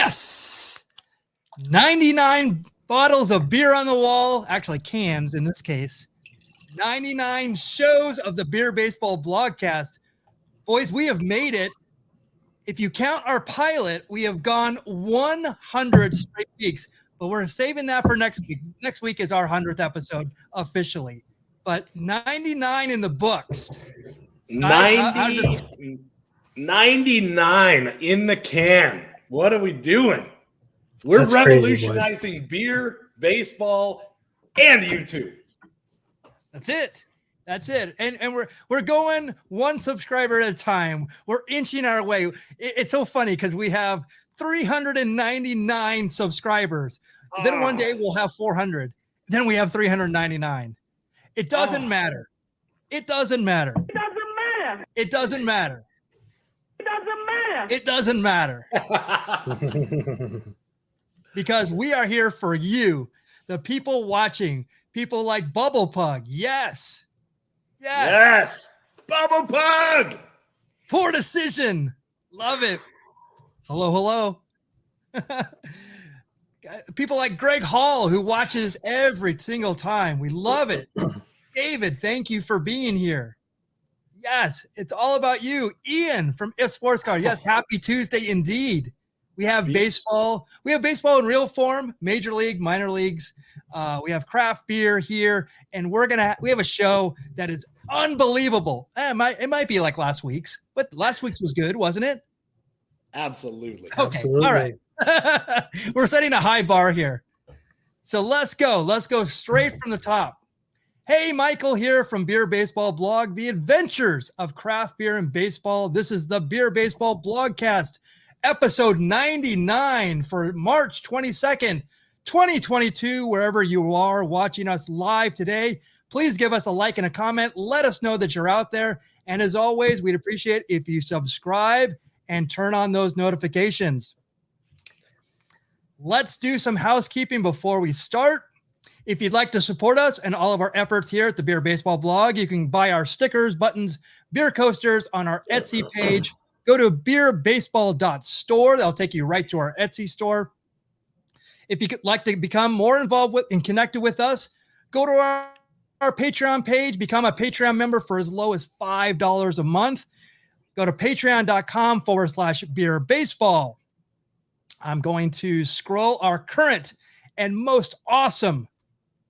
Yes. 99 bottles of beer on the wall, actually cans in this case. 99 shows of the Beer Baseball Blogcast. Boys, we have made it. If you count our pilot, we have gone 100 straight weeks, but we're saving that for next week. Next week is our 100th episode officially, but 99 in the books. 99 in the can. What are we doing? We're That's revolutionizing crazy, beer, baseball, and YouTube. That's it. That's it. And we're going one subscriber at a time. We're inching our way. It's so funny because we have 399 subscribers. Then one day we'll have 400. Then we have 399. It doesn't matter. It doesn't matter. It doesn't matter. It doesn't matter. It doesn't matter. It doesn't matter. Because we are here for you, the people watching, people like Bubble Pug. Yes. Yes. Bubble Pug. Poor decision. Love it. Hello. People like Greg Hall, who watches every single time. We love it. David, thank you for being here. Yes, it's all about you. Ian from If Sports Car. Yes, happy Tuesday indeed. We have baseball. We have baseball in real form, major league, minor leagues. We have craft beer here, and we have a show that is unbelievable. It might be like last week's, but last week's was good, wasn't it? Absolutely. Okay. Absolutely. All right. We're setting a high bar here. So let's go. Let's go straight from the top. Hey, Michael here from Beer Baseball Blog, the adventures of craft beer and baseball. This is the Beer Baseball Blogcast, episode 99 for March 22nd, 2022. Wherever you are watching us live today, please give us a like and a comment. Let us know that you're out there. And as always, we'd appreciate if you subscribe and turn on those notifications. Let's do some housekeeping before we start. If you'd like to support us and all of our efforts here at the Beer Baseball Blog, you can buy our stickers, buttons, beer coasters on our Etsy page. Go to beerbaseball.store. That'll take you right to our Etsy store. If you'd like to become more involved with and connected with us, go to our Patreon page, become a Patreon member for as low as $5 a month. Go to patreon.com/beerbaseball. I'm going to scroll our current and most awesome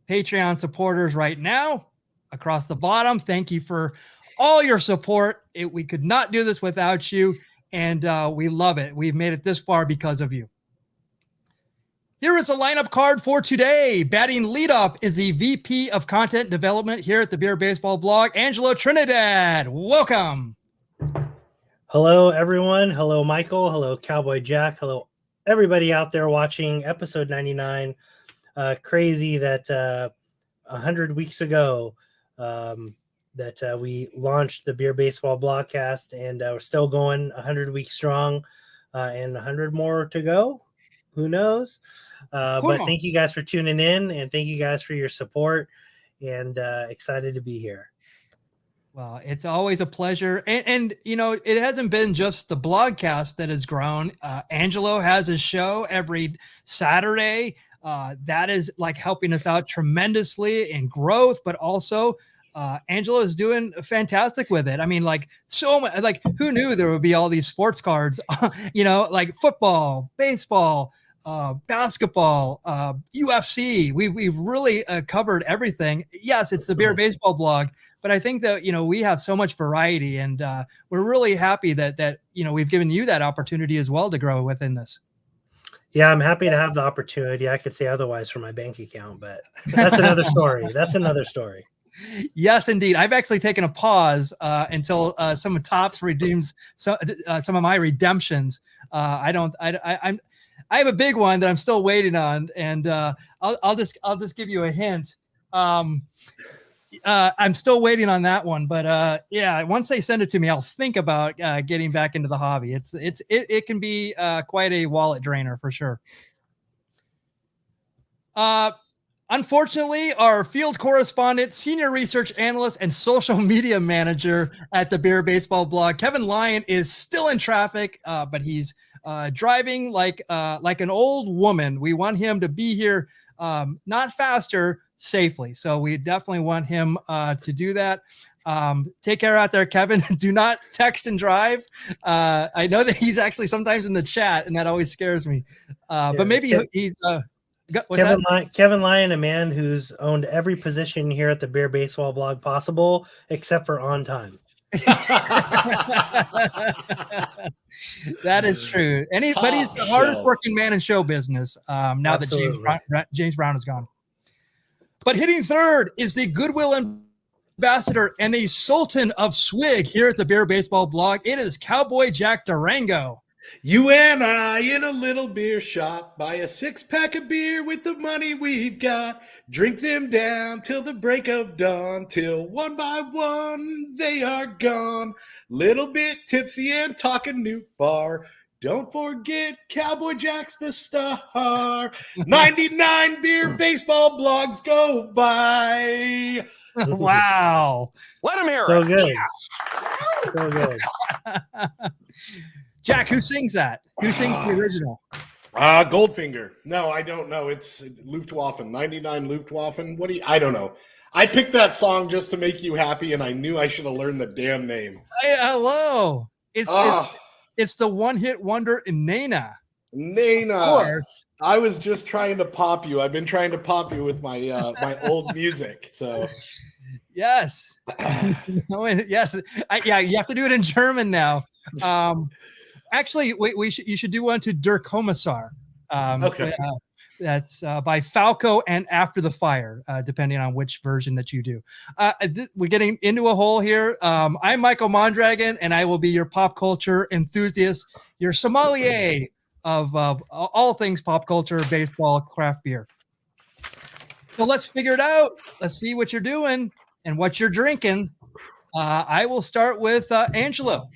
Patreon supporters right now across the bottom. Thank you for all your support. We could not do this without you, and we love it. We've made it this far because of you. Here is a lineup card for today. Batting leadoff is the VP of Content Development here at the Beer Baseball Blog, Angelo Trinidad. Welcome. Hello, everyone. Hello, Michael. Hello, Cowboy Jack. Hello, everybody out there watching episode 99. Crazy that 100 weeks ago that we launched the Beer Baseball Blogcast, and we're still going 100 weeks strong and 100 more to go. Who knows? But thank you guys for tuning in, and thank you guys for your support, and excited to be here. Well, it's always a pleasure. And you know, it hasn't been just the blogcast that has grown. Angelo has his show every Saturday. That is like helping us out tremendously in growth, but also Angelo is doing fantastic with it. I mean, like so much, like who knew there would be all these sports cards, you know, like football, baseball, basketball, UFC. We've really covered everything. Yes, it's the Beer Baseball Blog, but I think that, you know, we have so much variety, and we're really happy that, you know, we've given you that opportunity as well to grow within this. Yeah, I'm happy to have the opportunity. I could say otherwise for my bank account, but that's another story. That's another story. Yes, indeed. I've actually taken a pause until some of Topps redeems some of my redemptions. I have a big one that I'm still waiting on, and I'll just give you a hint. I'm still waiting on that one, but yeah, once they send it to me, I'll think about getting back into the hobby. It can be quite a wallet drainer for sure. Unfortunately, our field correspondent, senior research analyst, and social media manager at the Beer Baseball Blog, Kevin Lyon, is still in traffic, but he's driving like an old woman. We want him to be here, not faster, safely. So we definitely want him to do that. Take care out there, Kevin. Do not text and drive. I know that he's actually sometimes in the chat, and that always scares me. But maybe he's Kevin Lyon, a man who's owned every position here at the Beer Baseball blog possible, except for on time. That is true. But he's the hardest working man in show business. Now Absolutely. that James Brown is gone. But hitting third is the Goodwill Ambassador and the Sultan of Swig here at the Beer Baseball blog. It is Cowboy Jack Durango. You and I in a little beer shop, buy a 6-pack of beer with the money we've got, drink them down till the break of dawn, till one by one they are gone. Little bit tipsy and talking Newt Bar. Don't forget Cowboy Jack's the star. 99 Beer Baseball blogs go by. Wow. Let him hear So it. good. Yes. So good. Jack, who sings that? Who sings the original? Goldfinger. No, I don't know. It's Luftwaffe, 99 Luftwaffe. I don't know. I picked that song just to make you happy, and I knew I should have learned the damn name. Hey, hello. It's the one-hit wonder Nena. Nena. Of course. I was just trying to pop you. I've been trying to pop you with my my old music. So Yes. Yes. You have to do it in German now. Actually, you should do one to Der Kommissar. Okay. That's by Falco and After the Fire, depending on which version that you do. We're getting into a hole here. I'm Michael Mondragon, and I will be your pop culture enthusiast, your sommelier of all things pop culture, baseball, craft beer. So let's figure it out. Let's see what you're doing and what you're drinking. I will start with Angelo.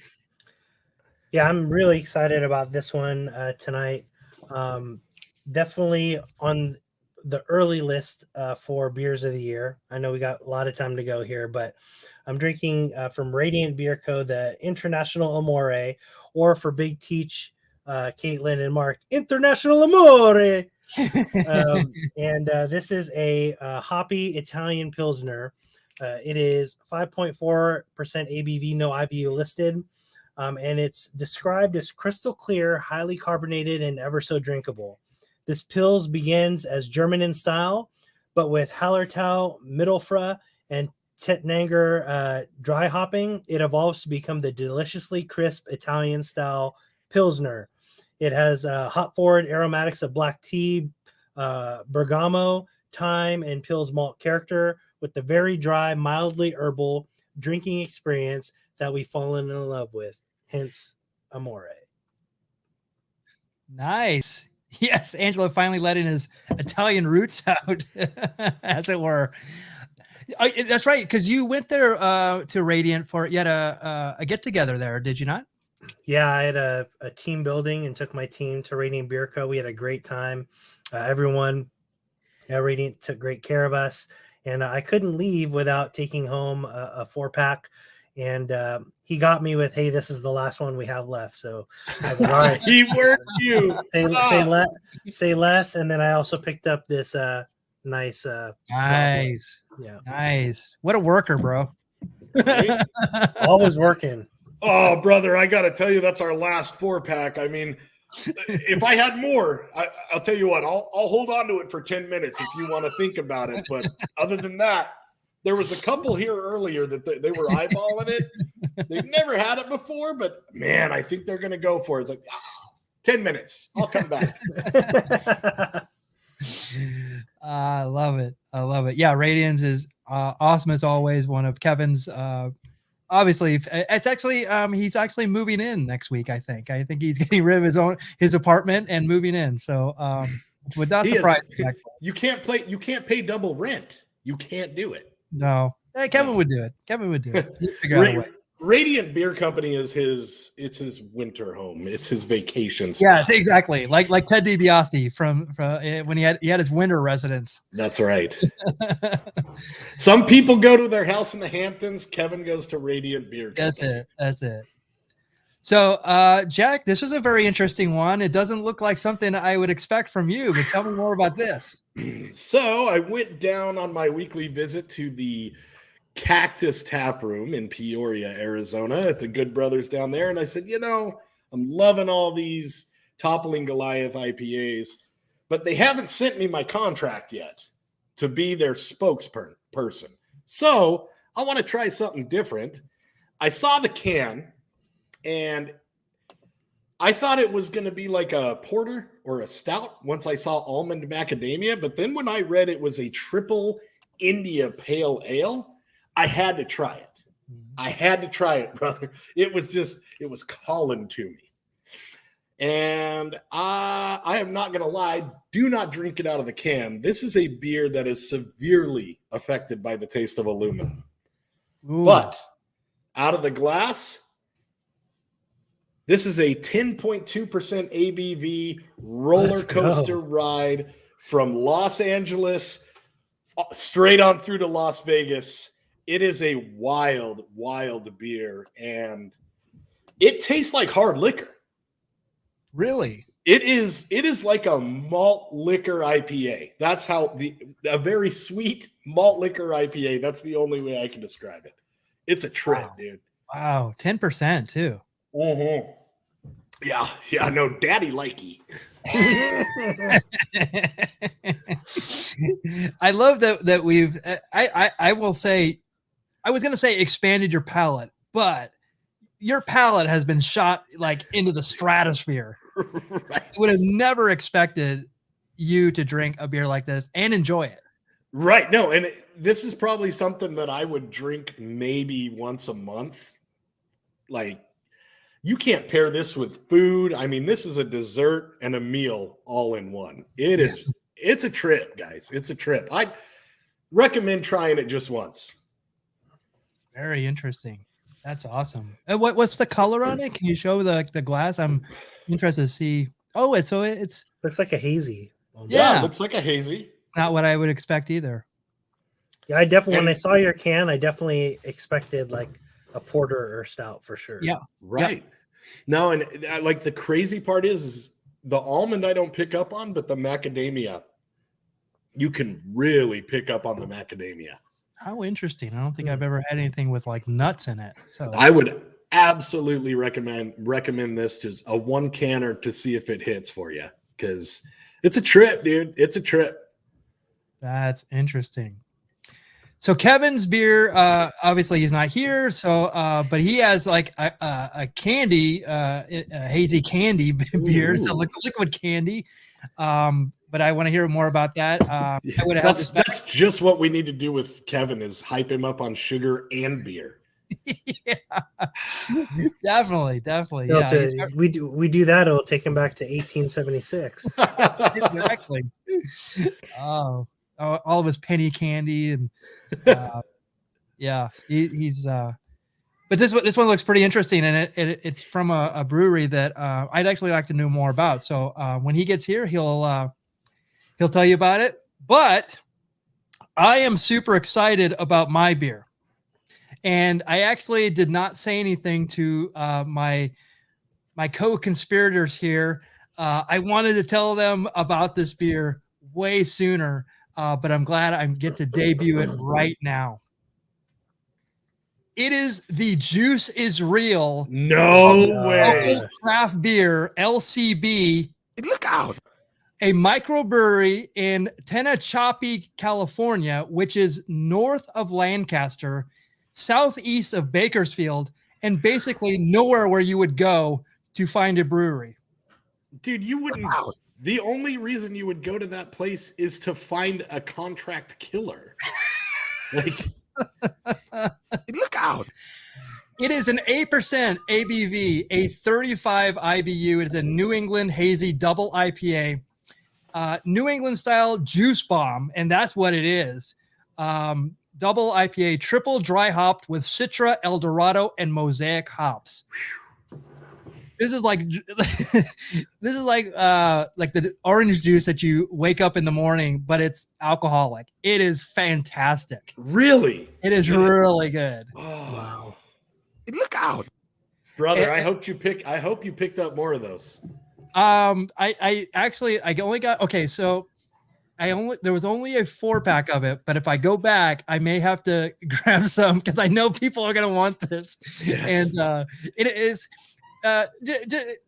Yeah, I'm really excited about this one tonight. Definitely on the early list for beers of the year. I know we got a lot of time to go here, but I'm drinking from Radiant Beer Co. the International Amore, or for Big Teach, Caitlin and Mark, International Amore. And this is a hoppy Italian Pilsner. It is 5.4% ABV, no IBU listed. And it's described as crystal clear, highly carbonated, and ever so drinkable. This Pils begins as German in style, but with Hallertau, Mittelfra, and Tettnanger dry hopping, it evolves to become the deliciously crisp Italian-style Pilsner. It has hop-forward aromatics of black tea, bergamot, thyme, and Pils malt character, with the very dry, mildly herbal drinking experience that we've fallen in love with, hence Amore. Nice. Yes, Angelo finally letting his Italian roots out, as it were. That's right, because you went there to Radiant for you had a get together there, did you not? Yeah, I had a team building and took my team to Radiant Beer Co. We had a great time. Everyone at Radiant took great care of us, and I couldn't leave without taking home a 4-pack. And he got me with, "Hey, this is the last one we have left." So I was all right. He worked you. Say less. And then I also picked up this nice. Nice. Yeah. Nice. What a worker, bro. Right? Always working. Oh, brother, I got to tell you, that's our last 4-pack. I mean, if I had more, I'll tell you what, I'll hold on to it for 10 minutes if you want to think about it. But other than that, there was a couple here earlier that they were eyeballing it. They've never had it before, but man, I think they're going to go for it. It's like 10 minutes. I'll come back. I love it. I love it. Yeah, Radiance is awesome as always. One of Kevin's. Obviously, it's actually he's actually moving in next week. I think he's getting rid of his apartment and moving in. So would not surprise me. You can't pay double rent. You can't do it. No, Kevin would do it. He'd figure out a way. Radiant Beer Company is his winter home. It's his vacation spot. Yeah, exactly. Like Ted DiBiase from when he had his winter residence. That's right. Some people go to their house in the Hamptons. Kevin goes to Radiant Beer Company. That's it. So, Jack, this is a very interesting one. It doesn't look like something I would expect from you, but tell me more about this. So I went down on my weekly visit to the Cactus Tap Room in Peoria, Arizona, at the Good Brothers down there. And I said, I'm loving all these Toppling Goliath IPAs, but they haven't sent me my contract yet to be their spokesperson. So I want to try something different. I saw the can and I thought it was going to be like a porter or a stout once I saw almond macadamia. But then when I read it was a triple India pale ale, I had to try it. I had to try it, brother. It was calling to me. And I am not going to lie. Do not drink it out of the can. This is a beer that is severely affected by the taste of aluminum. Ooh. But out of the glass, this is a 10.2% ABV roller coaster ride from Los Angeles straight on through to Las Vegas. It is a wild, wild beer, and it tastes like hard liquor. Really? It is like a malt liquor IPA. That's how a very sweet malt liquor IPA. That's the only way I can describe it. It's a trip, dude. Wow, 10% too. Mm-hmm. Yeah, no, daddy likey. I love that we've I will say, I was gonna say expanded your palate, but your palate has been shot like into the stratosphere. Right. I would have never expected you to drink a beer like this and enjoy it. Right. No, and this is probably something that I would drink maybe once a month. Like, you can't pair this with food. I mean, this is a dessert and a meal all in one. It's a trip, guys. It's a trip. I recommend trying it just once. Very interesting. That's awesome. And what's the color on it? Can you show the glass? I'm interested to see. Oh, it's looks like a hazy. Yeah, it looks like a hazy. It's not what I would expect either. Yeah, when I saw your can, I definitely expected like a porter or stout for sure. Yeah. Right. Yeah. No, and like the crazy part is the almond I don't pick up on, but the macadamia, you can really pick up on the macadamia. How interesting. I don't think I've ever had anything with like nuts in it. So I would absolutely recommend this to a one canner to see if it hits for you, because it's a trip, dude. It's a trip. That's interesting. So Kevin's beer, obviously he's not here. So, but he has like a candy, a hazy candy beer, so liquid candy. But I want to hear more about that. That's just what we need to do with Kevin is hype him up on sugar and beer. Yeah, definitely. We do that. It'll take him back to 1876. Exactly. Oh, all of his penny candy and he's. But this one looks pretty interesting, and it's from a brewery that I'd actually like to know more about. So when he gets here, he'll tell you about it. But I am super excited about my beer. And I actually did not say anything to my co-conspirators here. I wanted to tell them about this beer way sooner, but I'm glad I get to debut it right now. It is the Juice is Real. No way. Craft beer, LCB. Look out. A microbrewery in Tenachapi, California, which is north of Lancaster, southeast of Bakersfield, and basically nowhere where you would go to find a brewery. Dude, you wouldn't. The only reason you would go to that place is to find a contract killer. Like, look out. It is an 8% ABV, a 35 IBU. It is a New England hazy double IPA. New England style juice bomb, and that's what it is. Double IPA, triple dry hopped with Citra, Eldorado, and Mosaic hops. This is like the orange juice that you wake up in the morning, but it's alcoholic. It is fantastic. Really? It is really good. Oh, wow. Look out. Brother, I hope you picked up more of those. I actually only got so there was only a 4-pack of it, but if I go back, I may have to grab some because I know people are gonna want this. Yes. And it is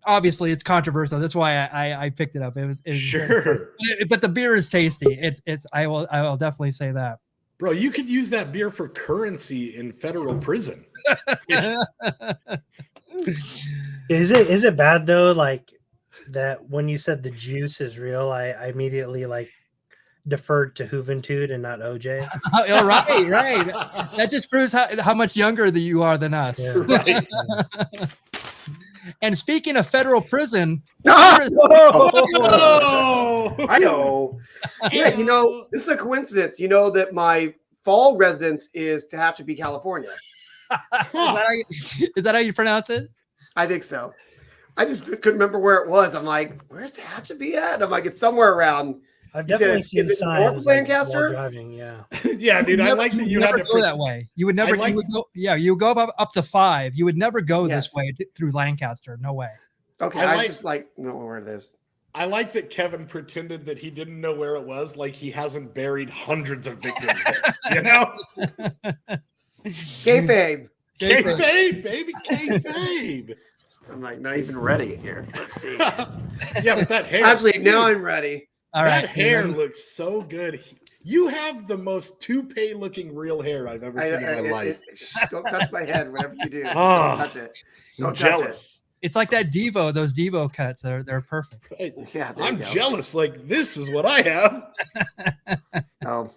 obviously it's controversial. That's why I picked it up. It was sure, but the beer is tasty. I will definitely say that. Bro, you could use that beer for currency in federal prison. Is it bad though? Like that when you said the juice is real, I immediately like deferred to Juventud and not OJ. Right. That just proves how much younger that you are than us. Yeah. Right. And speaking of federal prison, Oh! I know. Yeah, this is a coincidence. You know that my fall residence is Tehachapi, California. Is that how you pronounce it? I think so. I just couldn't remember where it was. I'm like, where's Tehachapi at? I'm like, it's somewhere around. I've definitely seen is it signs north of Lancaster? while driving, yeah. Yeah, dude. I like that you had to go that way. You would never. You would go. Yeah, you would go up to 5. You would never go this way through Lancaster. No way. Okay, I just know where it is. I like that Kevin pretended that he didn't know where it was, like he hasn't buried hundreds of victims there, you know? Kayfabe. Kayfabe, baby, kayfabe. I'm like, not even ready here. Let's see. Yeah, but that hair. Actually, now I'm ready. All that right. hair looks so good. You have the most toupee-looking real hair I've ever seen in my life. Don't touch my head whenever you do. Oh, don't touch it. Don't touch jealous. It's like that Devo, those Devo cuts. They're perfect. Yeah, I'm jealous. Like this is what I have. Oh,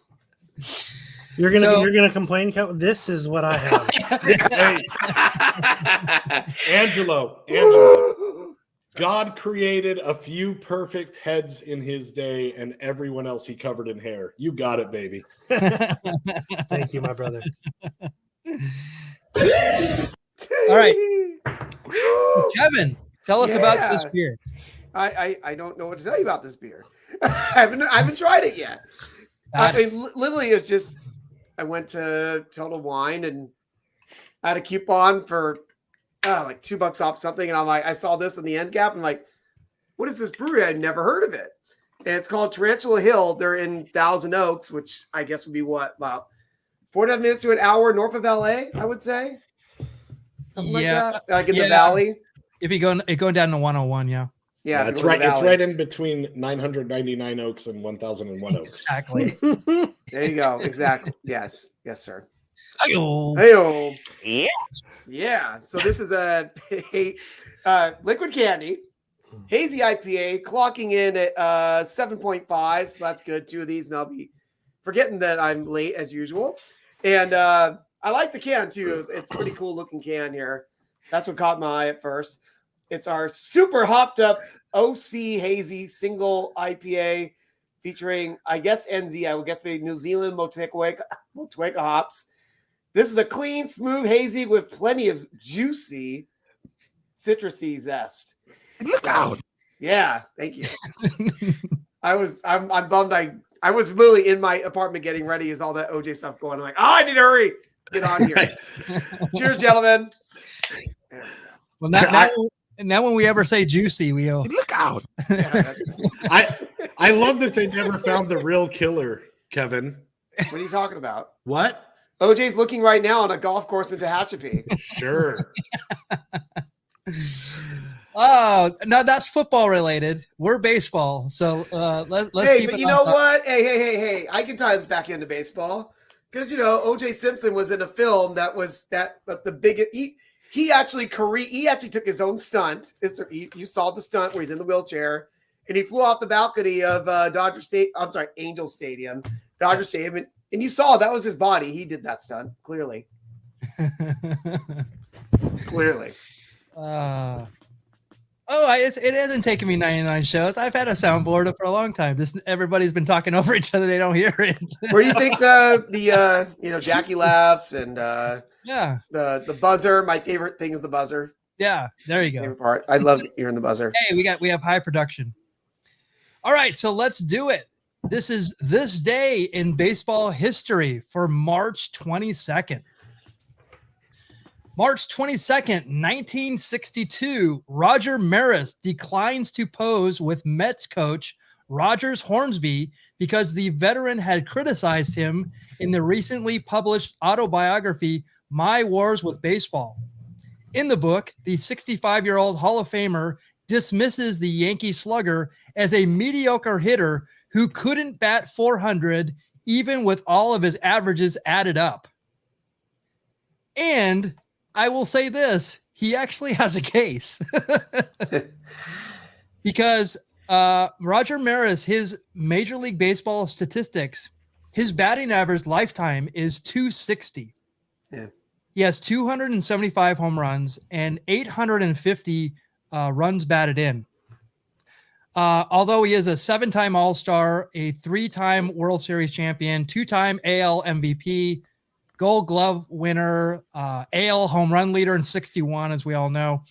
You're gonna complain, Kevin? This is what I have. Hey. Angelo. God created a few perfect heads in his day, and everyone else he covered in hair. You got it, baby. Thank you, my brother. All right. Kevin, tell us about this beer. I don't know what to tell you about this beer. I haven't tried it yet. I mean, literally, it's just I went to Total Wine and I had a coupon for like $2 off something, and I'm like, I saw this in the end cap. I'm like, what is this brewery? I'd never heard of it. And it's called Tarantula Hill. They're in Thousand Oaks, which I guess would be what, about 45 minutes to an hour north of LA, I would say. Something like that. Like in the valley. If you going down to 101, yeah. Yeah, that's right. It's right in between 999 Oaks and 1001 Oaks. Exactly. There you go. Exactly. Yes, sir. Hey-o. Yeah. So this is a liquid candy, hazy IPA, clocking in at 7.5. So that's good. 2 of these, and I'll be forgetting that I'm late as usual. And I like the can too. It's a pretty cool looking can here. That's what caught my eye at first. It's our super hopped up OC hazy single IPA featuring, I guess, NZ. I would guess maybe New Zealand Motueka hops. This is a clean, smooth hazy with plenty of juicy, citrusy zest. Look out! Yeah, thank you. I'm bummed. I was literally in my apartment getting ready as all that OJ stuff going. I'm like, I need to hurry. Get on here. Cheers, gentlemen. Well, now when we ever say juicy, we go, look out. I love that they never found the real killer, Kevin. What are you talking about? What? OJ's looking right now on a golf course in Tehachapi. Sure. Oh, no, that's football related. We're baseball. So let's hey, keep but it you know what? Hey. I can tie this back into baseball. Because, OJ Simpson was in a film that the biggest. He actually took his own stunt. You saw the stunt where he's in the wheelchair and he flew off the balcony of Angel Stadium, Dodger Stadium. And you saw that was his body. He did that stunt, clearly. Clearly. It hasn't taken me 99 shows. I've had a soundboard for a long time. Everybody's been talking over each other. They don't hear it. Where do you think the Jackie laughs and the buzzer? My favorite thing is the buzzer. Yeah, there you go. Favorite part. I love hearing the buzzer. Hey, we have high production. All right, so let's do it. This is this day in baseball history for March 22nd. March 22nd, 1962, Roger Maris declines to pose with Mets coach Rogers Hornsby because the veteran had criticized him in the recently published autobiography, My Wars with Baseball. In the book, the 65-year-old Hall of Famer dismisses the Yankee slugger as a mediocre hitter who couldn't bat 400 even with all of his averages added up. And I will say this, he actually has a case. Because Roger Maris, his Major League Baseball statistics, his batting average lifetime is 260. Yeah. He has 275 home runs and 850 runs batted in. Although he is a 7-time All-Star, a 3-time World Series champion, 2-time AL MVP, Gold Glove winner, AL home run leader in 61, as we all know.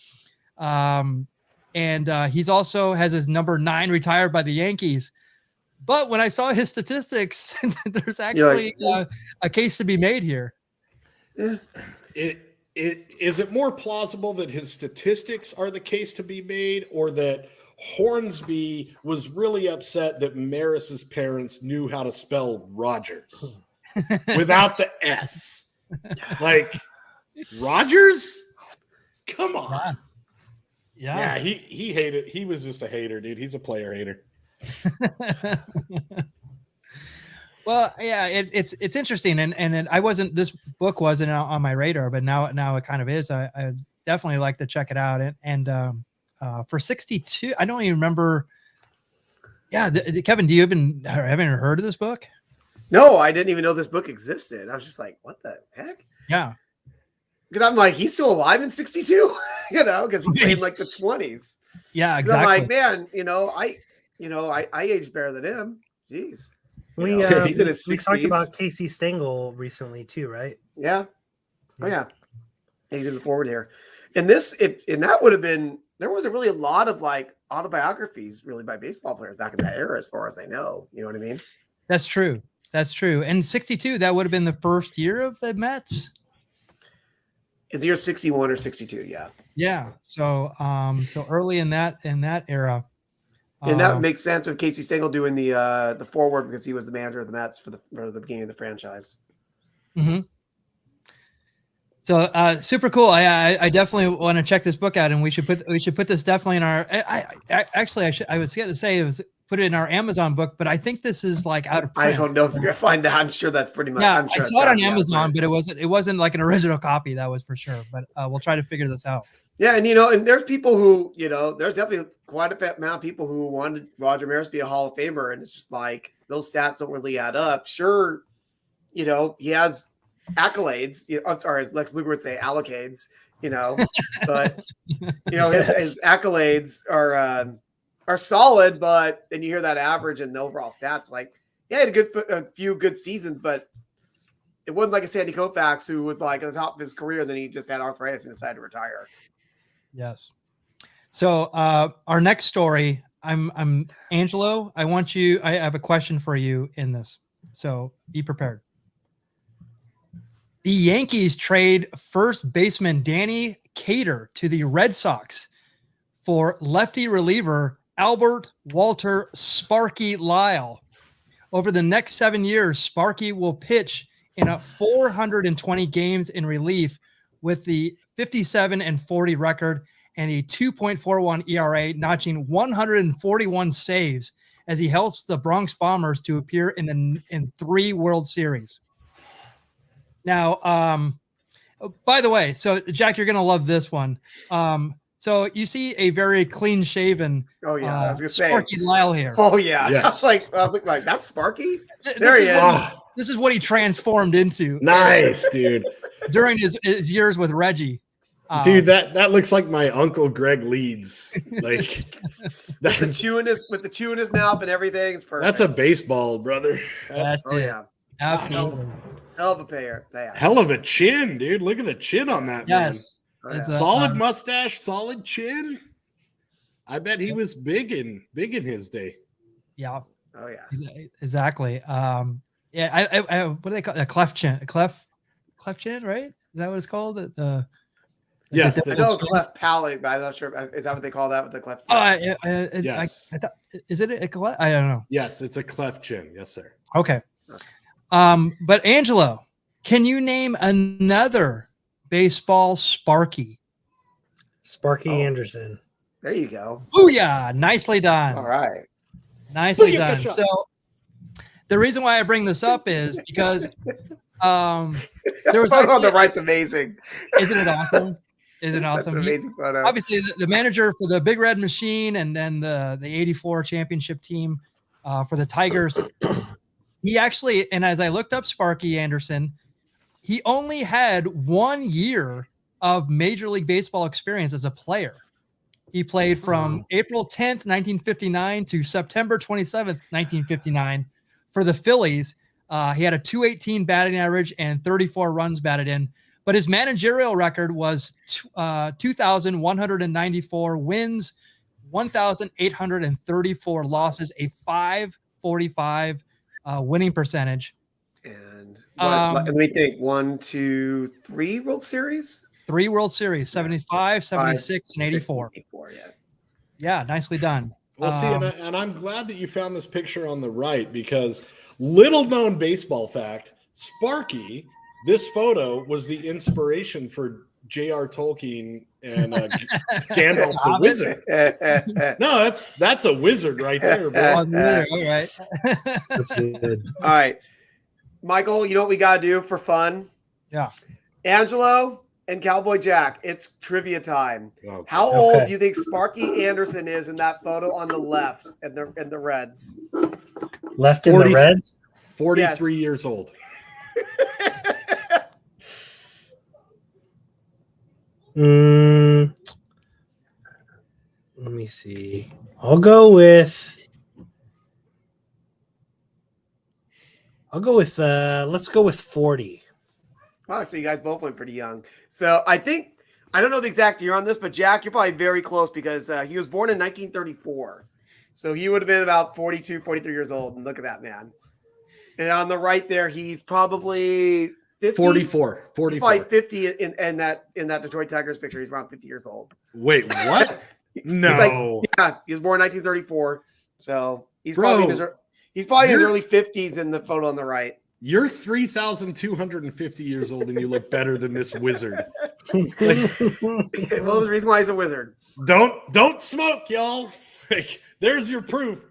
And he's also has his number 9 retired by the Yankees. But when I saw his statistics, there's actually a case to be made here. Yeah. Is it more plausible that his statistics are the case to be made, or that Hornsby was really upset that Maris's parents knew how to spell Rogers without the S? Like, Rogers? Come on. Yeah. He hated. He was just a hater, dude. He's a player hater. Well, yeah, it's interesting, and I wasn't. This book wasn't on my radar, but now it kind of is. I definitely like to check it out. And for 62, I don't even remember. Yeah, Kevin, do you haven't heard of this book? No, I didn't even know this book existed. I was just like, what the heck? Yeah, because I'm like, he's still alive in 62, because he played in like the 20s. Yeah, exactly. I'm like, man, I aged better than him. Jeez. We he's in his 60s. talked about Casey Stengel recently too, right? Yeah. Oh yeah. He's in the forward here. And that would have been, there wasn't really a lot of like autobiographies really by baseball players back in that era, as far as I know. You know what I mean? That's true. And 62, that would have been the first year of the Mets. Is year 61 or 62? Yeah. Yeah. So early in that era. And that makes sense with Casey Stengel doing the forward, because he was the manager of the Mets for the beginning of the franchise. Mm-hmm. So super cool. I definitely want to check this book out, and we should put this definitely in our. I was scared to say it was put it in our Amazon book, but I think this is like out of print. I don't know if you're gonna find that. I'm sure that's pretty much. Yeah, I'm sure I saw it on Amazon, but it wasn't like an original copy. That was for sure. But we'll try to figure this out. Yeah, and there's people who, there's definitely quite a amount of people who wanted Roger Maris to be a Hall of Famer, and it's just like those stats don't really add up. Sure, he has accolades. I'm sorry, as Lex Luger would say, allocades. But his accolades are solid. But then you hear that average and the overall stats, like he had a few good seasons, but it wasn't like a Sandy Koufax who was like at the top of his career, then he just had arthritis and decided to retire. Yes. So our next story, I'm Angelo. I have a question for you in this. So be prepared. The Yankees trade first baseman Danny Cater to the Red Sox for lefty reliever Albert Walter Sparky Lyle. Over the next 7 years, Sparky will pitch in 420 games in relief with the 57-40 record and a 2.41 ERA, notching 141 saves as he helps the Bronx Bombers to appear in 3 World Series. Now, by the way, so Jack, you're going to love this one. So you see a very clean shaven I was gonna Sparky Lyle here. Oh yeah. Yes. I was like, that's Sparky? There he is. This is what he transformed into. Nice, dude. During his years with Reggie. Dude, that looks like my Uncle Greg Leeds. Like with the chew in his mouth and everything. It's perfect. That's a baseball, brother. That's it. Yeah. Absolutely. Hell of a pair. Hell of a chin, dude. Look at the chin on that Yes. man. Solid mustache, solid chin. I bet he was big in his day. Yeah. Oh yeah. Exactly. Yeah. I what do they call it? A cleft chin? A cleft chin, right? Is that what it's called? Yes, The I know cleft palate, but I'm not sure. Is that what they call that with the cleft? yes. Is it a cleft? I don't know. Yes, it's a cleft chin. Yes, sir. Okay. But Angelo, can you name another baseball Sparky? Sparky Anderson. There you go. Booyah! Nicely done. All right. Nicely Booyah, done. Kasha. So the reason why I bring this up is because there was Photo on the actually, right's amazing. isn't it awesome? Isn't it Such awesome? an amazing photo. Obviously, the manager for the Big Red Machine and then the '84 championship team for the Tigers. He actually, and as I looked up Sparky Anderson, he only had 1 year of Major League Baseball experience as a player. He played from April 10th, 1959 to September 27th, 1959 for the Phillies. He had a .218 batting average and 34 runs batted in, but his managerial record was 2,194 wins, 1,834 losses, a .545 winning percentage. And what, we think 1, 2, 3 World Series? 3 World Series, 75, 76, and 84. Yeah, nicely done. Well, see, and I'm glad that you found this picture on the right because little known baseball fact, Sparky, this photo was the inspiration for J.R. Tolkien and Gandalf the Wizard. No, that's a wizard right there, bro. All right. That's good. All right. Michael, you know what we got to do for fun? Yeah. Angelo and Cowboy Jack, it's trivia time. Okay. How old do you think Sparky Anderson is in that photo on the left in the Reds? Left in the Reds? 43 years old. Let me see. I'll go with let's go with 40. Wow, so you guys both went pretty young. So I don't know the exact year on this, but Jack, you're probably very close because he was born in 1934. So he would have been about 42, 43 years old. And look at that, man. And on the right there, he's probably 50? 44. He's probably 50 in that Detroit Tigers picture. He's around 50 years old. Wait, what? No. He was born in 1934. So he's probably in his early 50s in the photo on the right. You're 3,250 years old and you look better than this wizard. Well, the reason why he's a wizard. Don't smoke, y'all. There's your proof.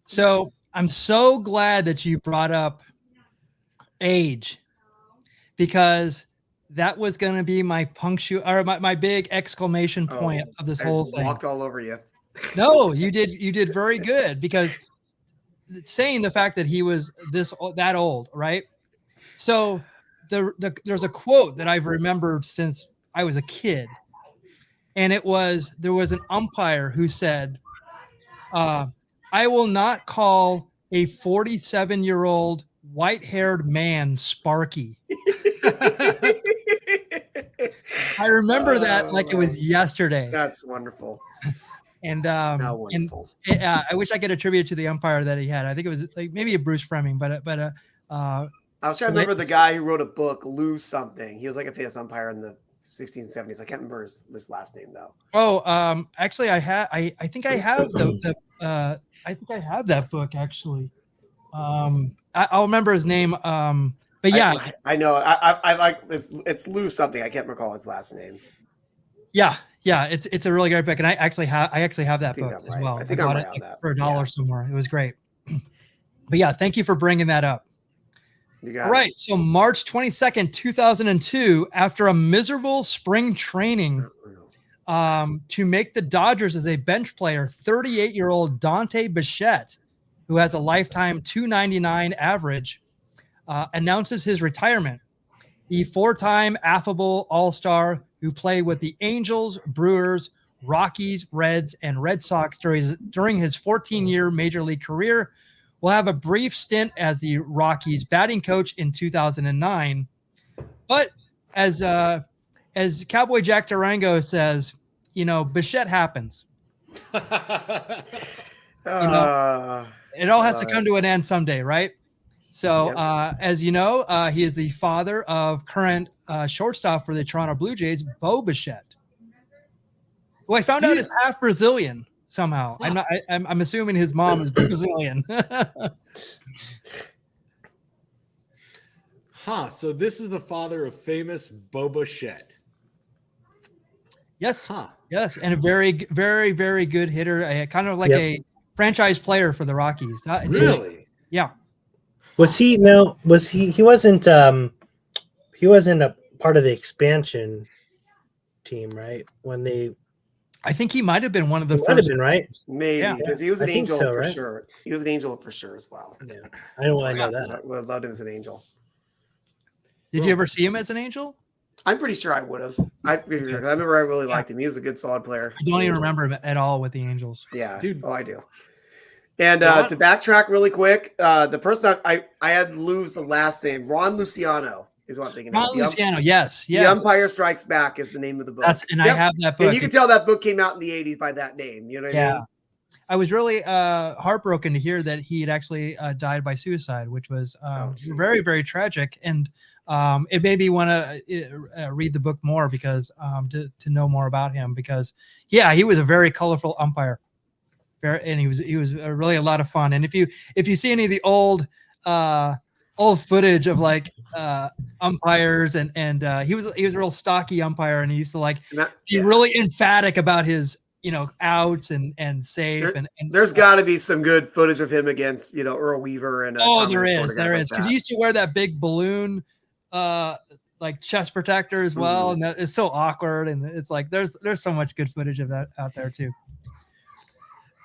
So I'm so glad that you brought up age because that was going to be my my big exclamation point of this whole thing. Walked all over you. No, you did very good because saying the fact that he was that old, right? So there's a quote that I've remembered since I was a kid, and there was an umpire who said, "I will not call a 47-year-old white-haired man Sparky." I remember that like it was yesterday. That's wonderful. And wonderful. I wish I could attribute it to the umpire that he had. I think it was like maybe a Bruce Fleming, but I was trying to remember the guy who wrote a book, Lou something. He was like a famous umpire in the 1670s. I can't remember his last name though. Oh, actually, I think I have I think I have that book actually. I'll remember his name. But yeah, I know. I like it's Lou something. I can't recall his last name. Yeah, it's a really great book, and I actually have that book as well. I think I I'm bought right it on that. for $1 somewhere. It was great. But yeah, thank you for bringing that up. You got All right, so March 22nd, 2002, after a miserable spring training to make the Dodgers as a bench player, 38-year-old Dante Bichette, who has a lifetime .299 average, announces his retirement. The 4-time affable All-Star who played with the Angels, Brewers, Rockies, Reds, and Red Sox during his 14-year Major League career will have a brief stint as the Rockies batting coach in 2009. But as Cowboy Jack Durango says, Bichette happens. It all has to come to an end someday, right? So, Yep. as you know, he is the father of current shortstop for the Toronto Blue Jays, Bo Bichette. Who I found out is half Brazilian somehow. I'm assuming his mom is Brazilian. So this is the father of famous Boba Fett. Yes. Yes. And a very, very, very good hitter. Kind of like a franchise player for the Rockies. Really? Yeah. Was he he wasn't a part of the expansion team, right? When they I think he might have been one of the might first. have been, right? Maybe because he was an I think angel so, for right? sure. He was an angel for sure as well. Yeah. I know that. Would have loved him as an angel. Did you ever see him as an angel? I'm pretty sure I would have. I remember I really liked him. He was a good, solid player. I don't even remember him at all with the Angels. Yeah, dude. Oh, I do. And to backtrack really quick, the person I had lose the last name, Ron Luciano is what I'm thinking. Ron Luciano, yes. The Umpire Strikes Back is the name of the book. I have that book. And you can tell that book came out in the 80s by that name. You know what I mean? I was really heartbroken to hear that he had actually died by suicide, which was very, very tragic. And it made me want to read the book more because to know more about him, because he was a very colorful umpire, and he was really a lot of fun. And if you see any of the old footage of like umpires and he was a real stocky umpire, and he used to be really emphatic about his outs and safe. And there's got to be some good footage of him against Earl Weaver and there is because he used to wear that big balloon like chest protector as well, and that is so awkward. And it's like there's so much good footage of that out there too.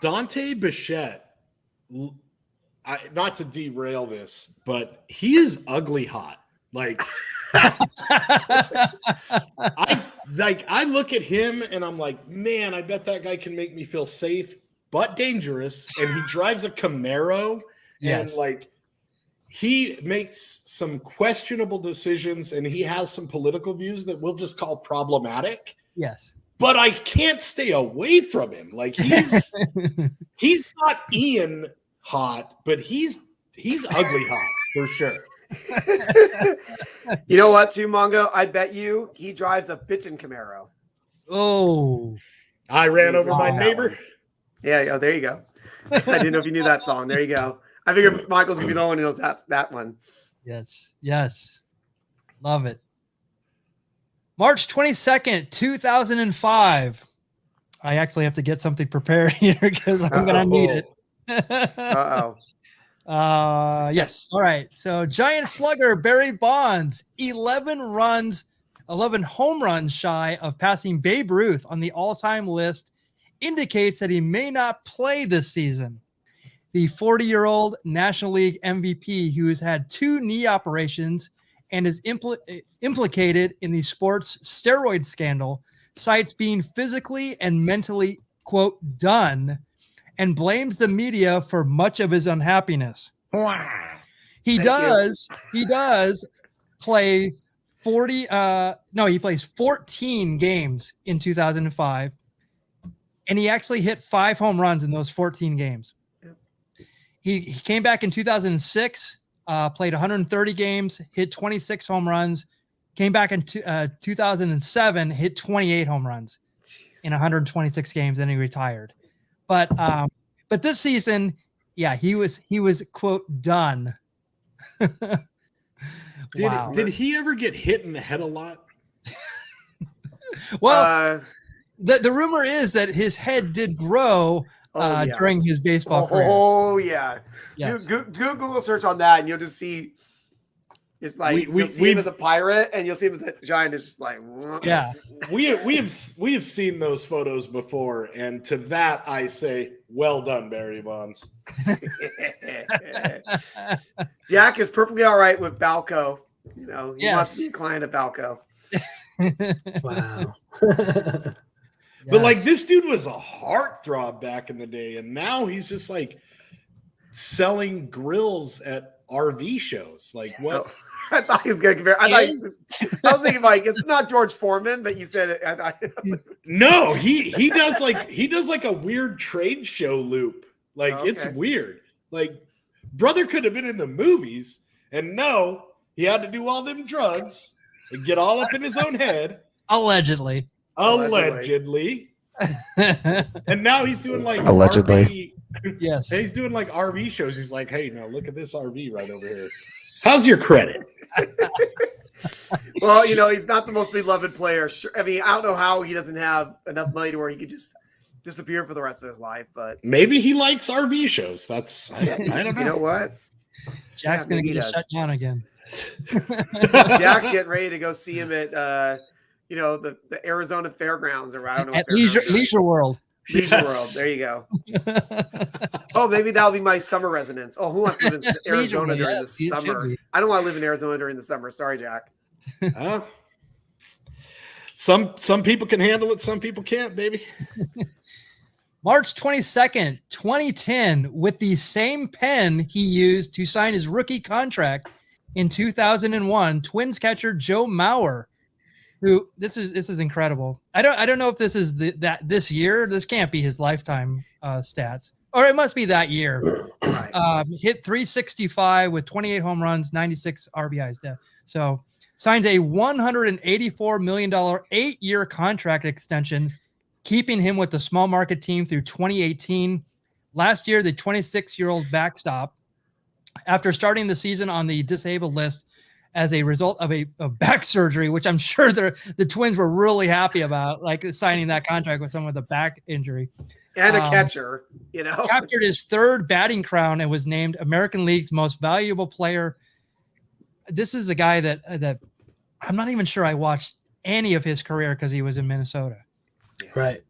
Dante Bichette, not to derail this, but he is ugly hot. Like, I look at him and I'm like, man, I bet that guy can make me feel safe but dangerous. And he drives a Camaro, and he makes some questionable decisions, and he has some political views that we'll just call problematic. Yes. But I can't stay away from him. Like he's not Ian hot, but he's ugly hot for sure. You know what, too, Mongo? I bet you he drives a bitchin' Camaro. Oh, I ran over my neighbor. Yeah, there you go. I didn't know if you knew that song. There you go. I figured Michael's gonna be the one who knows that one. Yes, love it. March 22nd, 2005. I actually have to get something prepared here because I'm gonna need it. Yes. All right. So Giant slugger Barry Bonds, 11 home runs shy of passing Babe Ruth on the all-time list, indicates that he may not play this season. The 40-year-old National League MVP, who has had 2 knee operations and is implicated in the sports steroid scandal, cites being physically and mentally, quote, done, and blames the media for much of his unhappiness. He does play he plays 14 games in 2005, and he actually hit 5 home runs in those 14 games. He came back in 2006, played 130 games, hit 26 home runs, came back in 2007, hit 28 home runs in 126 games, then he retired. But this season, he was quote done. Did he ever get hit in the head a lot? Well, the rumor is that his head did grow during his baseball career. Oh yeah. Yes. You Google search on that, and you'll just see. It's like you'll see him as a pirate, and you'll see him as a giant. It's just like we have seen those photos before, and to that I say, well done, Barry Bonds. Jack is perfectly all right with Balco. He must be inclined to Balco. Wow. But like this dude was a heartthrob back in the day, and now he's just like selling grills at RV shows. Like what? I thought he was going to compare. I was thinking like it's not George Foreman, but you said it. No, he does like a weird trade show loop. Like it's weird. Like Brother could have been in the movies, and no, he had to do all them drugs and get all up in his own head. Allegedly. Allegedly. And now he's doing like Allegedly. RV. Yes. He's doing like RV shows. He's like, hey, now look at this RV right over here. How's your credit? Well, he's not the most beloved player. Sure. I mean, I don't know how he doesn't have enough money to where he could just disappear for the rest of his life, but maybe he likes RV shows. I don't know. You know what? Jack's going to get shut down again. Jack's getting ready to go see him at, the Arizona Fairgrounds, or I don't know. At Leisure World. Leisure World. There you go. Oh, maybe that'll be my summer residence. Oh, who wants to live in Arizona during the summer? I don't want to live in Arizona during the summer. Sorry, Jack. Some people can handle it. Some people can't, baby. March 22nd, 2010, with the same pen he used to sign his rookie contract in 2001, Twins catcher Joe Mauer, who this is incredible. I don't know if this is this year. This can't be his lifetime stats, or it must be that year. Hit 365 with 28 home runs, 96 RBIs. So signs a $184 million 8-year contract extension, keeping him with the small market team through 2018. Last year, the 26-year-old backstop, after starting the season on the disabled list as a result of back surgery, which I'm sure the Twins were really happy about, like signing that contract with someone with a back injury. And a catcher, Captured his third batting crown and was named American League's most valuable player. This is a guy that I'm not even sure I watched any of his career because he was in Minnesota. Right.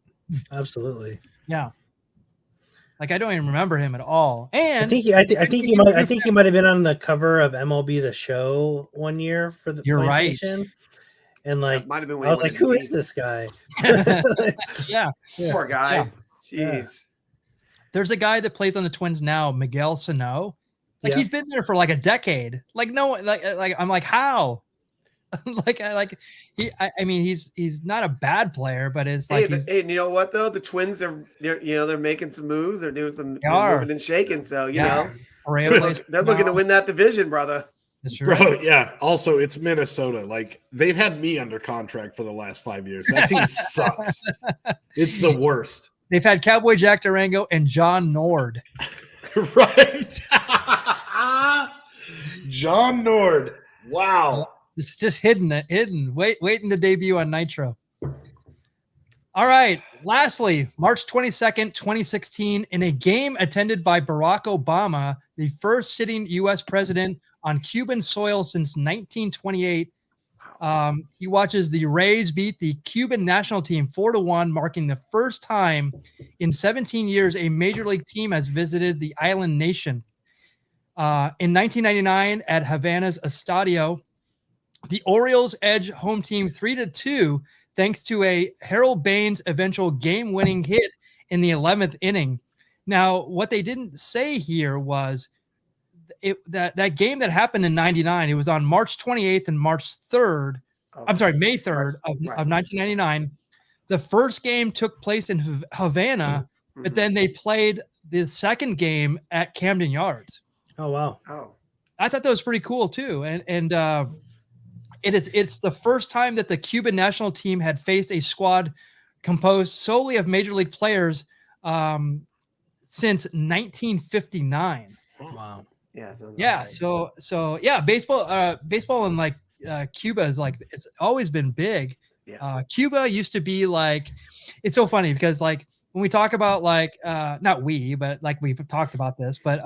Absolutely. Yeah. Like I don't even remember him at all. And I think he might have been on the cover of MLB The Show one year for the You're PlayStation. Right. And like might have been I was like, who is this guy? Yeah. Poor guy. Yeah. Jeez. There's a guy that plays on the Twins now, Miguel Sano. Like he's been there for like a decade. Like no, like I'm like how? He's not a bad player, but it's like hey, you know what though? The Twins they're making some moves, they're doing some moving and shaking. So they're looking to win that division, brother. Bro, yeah. Also, it's Minnesota. Like they've had me under contract for the last 5 years. That team sucks. It's the worst. They've had Cowboy Jack Durango and John Nord. Right. John Nord. Wow. It's just hidden, waiting to debut on Nitro. All right. Lastly, March 22nd, 2016, in a game attended by Barack Obama, the first sitting U.S. president on Cuban soil since 1928, he watches the Rays beat the Cuban national team 4-1, marking the first time in 17 years a major league team has visited the island nation. In 1999 at Havana's Estadio, the Orioles edge home team 3-2 thanks to a Harold Baines eventual game-winning hit in the 11th inning. Now, what they didn't say here was that game that happened in 99, it was on March 28th and March 3rd. May 3rd of 1999. The first game took place in Havana, but then they played the second game at Camden Yards. Oh, wow. Oh, I thought that was pretty cool too. And it's the first time that the Cuban national team had faced a squad composed solely of major league players since 1959. Wow. Yeah. So baseball in like Cuba is like, it's always been big. Yeah. Cuba used to be like, it's so funny because like when we talk about like not we, but like we've talked about this, but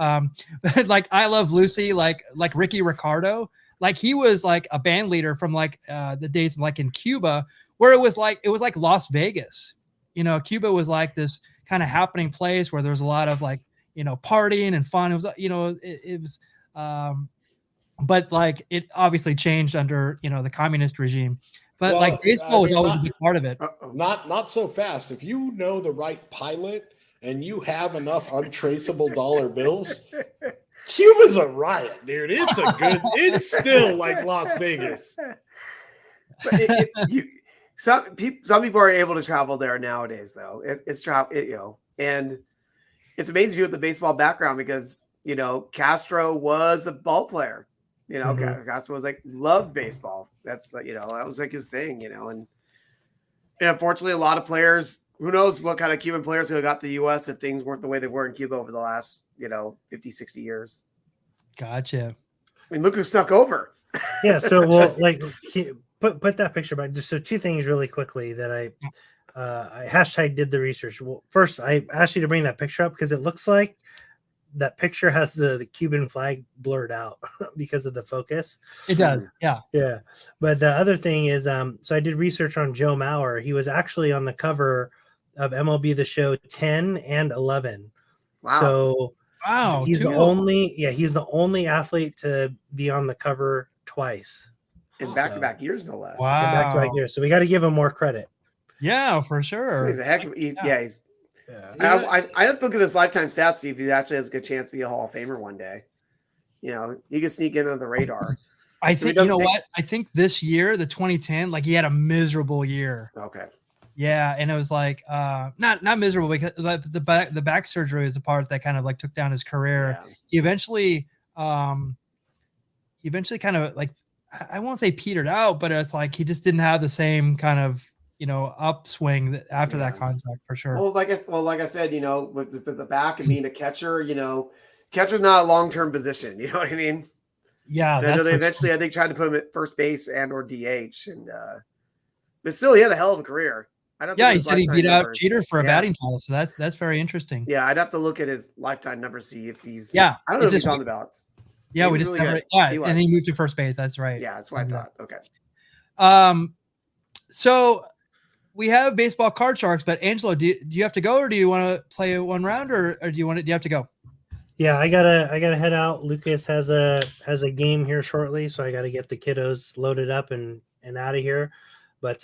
like I Love Lucy, like Ricky Ricardo, like he was like a band leader from like the days like in Cuba where it was like Las Vegas. Cuba was like this kind of happening place where there was a lot of like partying and fun. It was it was but like it obviously changed under the communist regime. But like baseball was always a big part of it. Not so fast. If you know the right pilot and you have enough untraceable dollar bills, Cuba's a riot, dude. It's still like Las Vegas. But some people are able to travel there nowadays, though. And it's amazing with the baseball background because Castro was a ball player. Mhm. Castro was loved baseball. That's that was his thing. And unfortunately, a lot of players. Who knows what kind of Cuban players could have got to the U.S. if things weren't the way they were in Cuba over the last 50, 60 years. Gotcha. I mean, look who snuck over. Yeah. So, well, put that picture back. Just so 2 things really quickly that I hashtag did the research. Well, first, I asked you to bring that picture up because it looks like that picture has the Cuban flag blurred out because of the focus. It does. Yeah. Yeah. But the other thing is, so I did research on Joe Mauer. He was actually on the cover of MLB The Show 10 and 11. Wow. So Wow. he's the only athlete to be on the cover twice in back-to-back years, no less. Wow. back-to-back years. So we got to give him more credit. Yeah, for sure. He's a heck of he's I have to look at his lifetime stats, see if he actually has a good chance to be a Hall of Famer one day. He could sneak in under the radar. I think I think this year, the 2010, he had a miserable year. Okay. Yeah, and it was not miserable because the back surgery is the part that kind of took down his career. Yeah. He eventually kind of I won't say petered out, but it's he just didn't have the same kind of upswing after that contract for sure. Well, like I said, with the back and being a catcher, catcher's not a long-term position. You know what I mean? Yeah. I know they eventually, I think, tried to put him at first base and or DH, but still, he had a hell of a career. I don't. Yeah, he said he beat out Jeter for a batting title, so that's very interesting. Yeah, I'd have to look at his lifetime numbers, see if he's. Yeah, I don't know if he's on the ballots. Yeah, we just really and he moved to first base. That's right. Yeah, that's what I thought. Okay. So we have baseball card sharks, but Angelo, do you have to go, or do you want to play one round, or do you have to go? Yeah, I gotta head out. Lucas has a game here shortly, so I gotta get the kiddos loaded up and out of here. But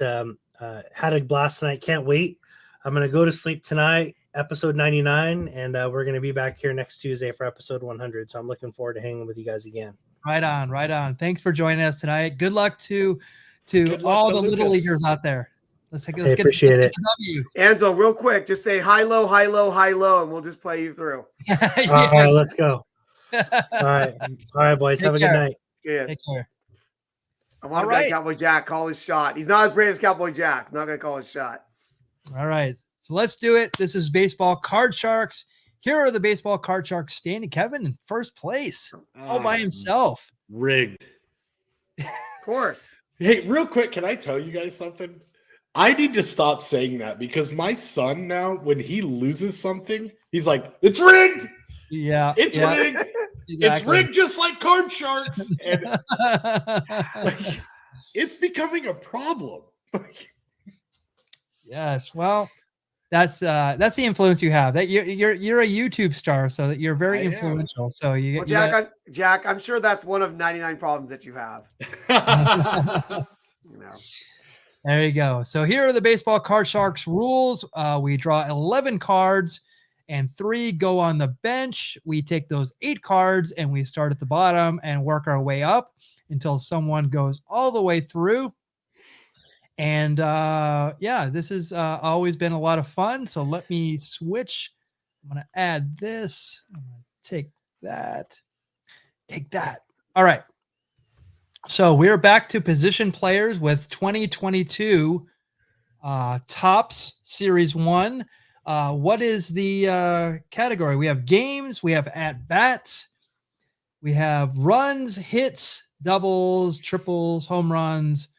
had a blast tonight. Can't wait. I'm gonna go to sleep tonight, episode 99, and we're gonna be back here next Tuesday for episode 100. So I'm looking forward to hanging with you guys again. Right on. Thanks for joining us tonight. Good luck to all the little leaguers out there. Let's appreciate it. Angelo, real quick, just say high, low, high, low, high, low, and we'll just play you through. All right, let's go. All right, boys. Have a good night. Yeah. Take care. I want to let Cowboy Jack call his shot. He's not as brave as Cowboy Jack. I'm not going to call his shot. All right. So let's do it. This is Baseball Card Sharks. Here are the Baseball Card Sharks standing. Kevin in first place all by himself. Rigged. Of course. Hey, real quick, can I tell you guys something? I need to stop saying that because my son now, when he loses something, he's like, it's rigged. Yeah. It's rigged. Exactly. It's rigged just like card sharks. And it's becoming a problem. Yes. Well, that's the influence you have. That you're a YouTube star, so that you're very influential. So you get Jack, I'm sure that's one of 99 problems that you have. There you go. So here are the Baseball Card Sharks rules. We draw 11 cards and 3 go on the bench. We take those 8 cards and we start at the bottom and work our way up until someone goes all the way through. And this has always been a lot of fun. So let me switch. I'm going to add this. I'm going to take that. Take that. All right. So we're back to position players with 2022 Topps Series 1. What is the category? We have games, we have at-bats, we have runs, hits, doubles, triples, home runs,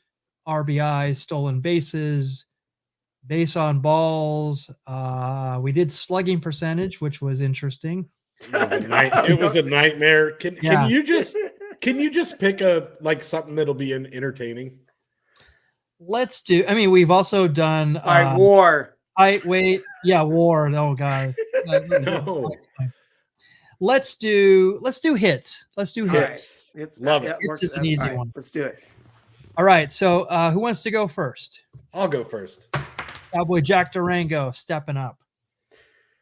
RBIs, stolen bases, base on balls. We did slugging percentage, which was interesting. It was a nightmare. Can you just pick something that'll be entertaining? Let's do. I mean, we've also done war. War. Oh god. No. Let's do hits. Let's do hits. Love it. It's just an easy one. Let's do it. All right. So who wants to go first? I'll go first. Cowboy Jack Durango stepping up.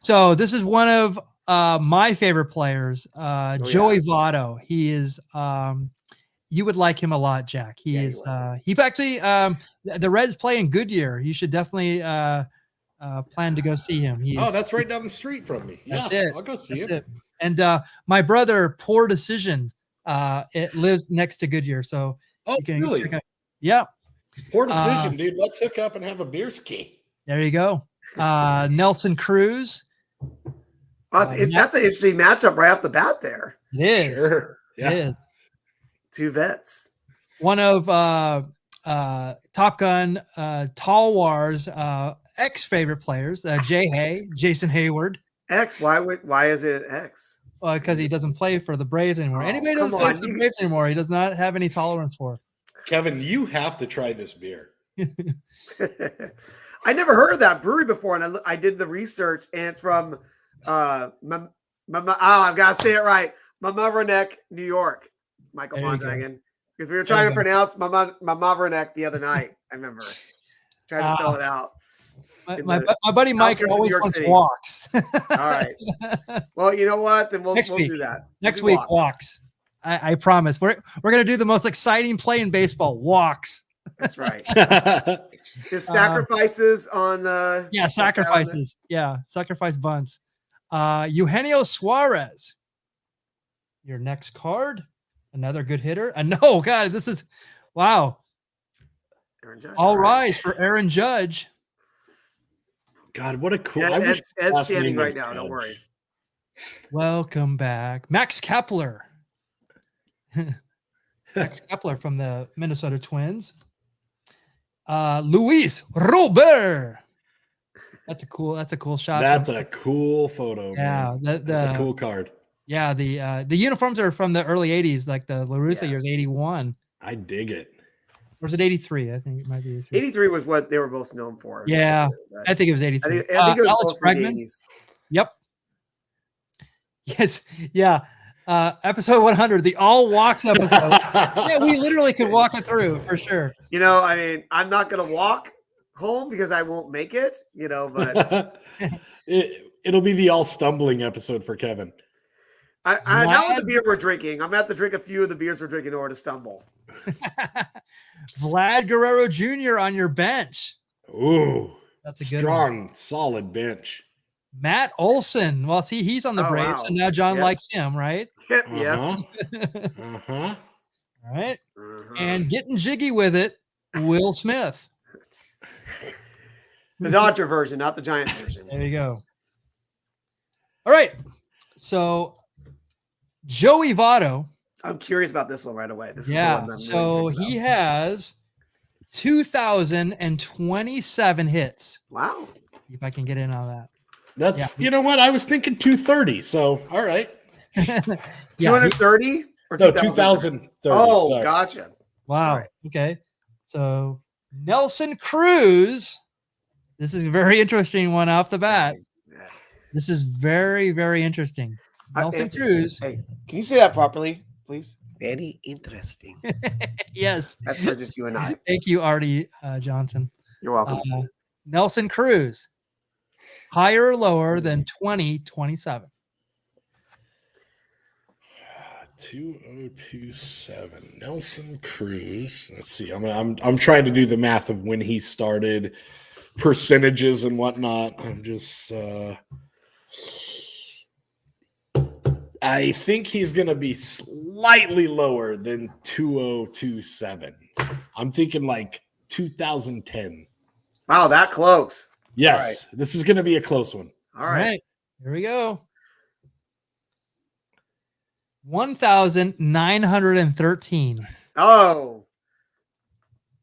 So this is one of my favorite players, Joey Votto. He is you would like him a lot, Jack. He actually the Reds play in Goodyear. You should definitely plan to go see him. That's right down the street from me. Yeah, I'll go see him. And my brother, Poor Decision, it lives next to Goodyear. So Oh, you can really? check out. Yeah. Poor decision, dude. Let's hook up and have a beer ski. There you go. Nelson Cruz. Well, that's an interesting matchup right off the bat there. It is. Sure. Yeah. It is. Two vets. One of Top Gun Talwar's ex-favorite players, Jason Hayward. X. Why is it X? Because he doesn't play for the Braves anymore. Anybody who doesn't play for the Braves anymore, he does not have any tolerance for. Kevin, you have to try this beer. I never heard of that brewery before, and I did the research, and it's from I've got to say it right, Mondragon, New York. Michael Mondragon, because we were trying to pronounce Mondragon the other night. I remember trying to spell it out. My buddy Mike always wants walks. All right. Well, you know what? Then we'll do that. Next week, walks. I promise. We're gonna do the most exciting play in baseball. Walks. That's right. His sacrifices on the sacrifices. Yeah, sacrifice bunts. Eugenio Suarez. Your next card. Another good hitter. And no, God, this is wow. All rise for Aaron Judge. God, what a cool. Yeah, Ed's standing right now. Don't worry. Welcome back, Max Kepler. Max Kepler from the Minnesota Twins. Luis Robert. That's a cool shot. That's a cool photo. Yeah, that's a cool card. Yeah, the uniforms are from the early 80s, like the La Russa years, 81. I dig it. Or was it 83? I think it might be 83 was what they were both known for. Yeah, I think it was 83. I think it was Alex Bregman. Yep. Yes. Yeah. Episode 100, the all walks episode. Yeah, we literally could walk it through for sure. You know, I mean, I'm not going to walk home because I won't make it, you know, but it'll be the all stumbling episode for Kevin. I know the beer we're drinking. I'm going to have to drink a few of the beers we're drinking in order to stumble. Vlad Guerrero Jr. on your bench. Ooh, that's a good strong, solid bench. Matt Olson. Well, see, he's on the Braves, so now John likes him, right? Yeah. All right. And getting jiggy with it, Will Smith. The Dodger version, not the Giant version. There you go. All right. So Joey Votto. I'm curious about this one right away. This is the one that so he has 2,027 hits. Wow. See if I can get in on that. That's you know what? I was thinking 230. So all right. 230 or no 2,030. Oh, sorry. Gotcha. Wow. Right. Okay. So Nelson Cruz. This is a very interesting one off the bat. This is very, very interesting. Nelson Cruz. Hey, can you say that properly, please? Very interesting. Yes. That's for just you and I. Thank you, Artie Johnson. You're welcome. Nelson Cruz. Higher or lower than 2027? 2027. Nelson Cruz. Let's see. I'm trying to do the math of when he started, percentages and whatnot. I'm just I think he's going to be slightly lower than 2027. I'm thinking like 2010. Wow, that close. Yes, right. This is going to be a close one. All right. Here we go. 1,913. Oh,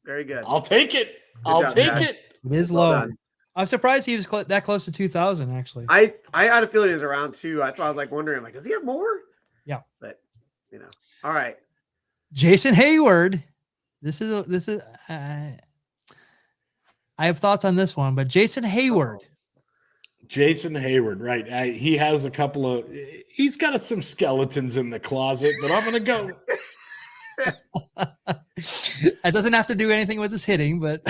very good. I'll take it. I'll take it. It is low. I'm surprised he was that close to 2,000. Actually, I had a feeling it was around 2. That's why I was like wondering, like, does he have more? Yeah, but you know, all right. Jason Hayward. This is. I have thoughts on this one, but Jason Hayward. Jason Hayward, right? He has a couple of. He's got some skeletons in the closet, but I'm going to go. It doesn't have to do anything with his hitting, but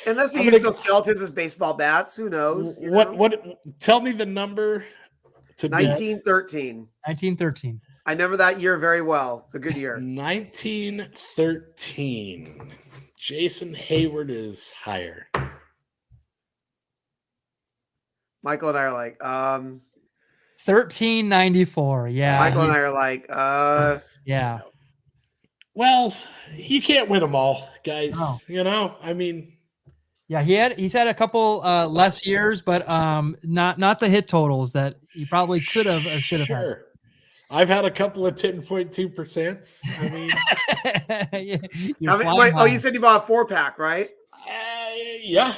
unless he uses those skeletons as baseball bats, who knows? What? Tell me the number. 1913. 1913. I remember that year very well. It's a good year. 1913. Jason Hayward is higher. Michael and I are like, $13.94. Yeah. Michael and I he's- are like, yeah. Well, you can't win them all, guys. No. You know, I mean, Yeah, he's had a couple less years, but not the hit totals that he probably could have or should have had. sure. I've had a couple of 10.2%. I mean, You're flying wait, high. you said you bought a 4-pack, right? yeah.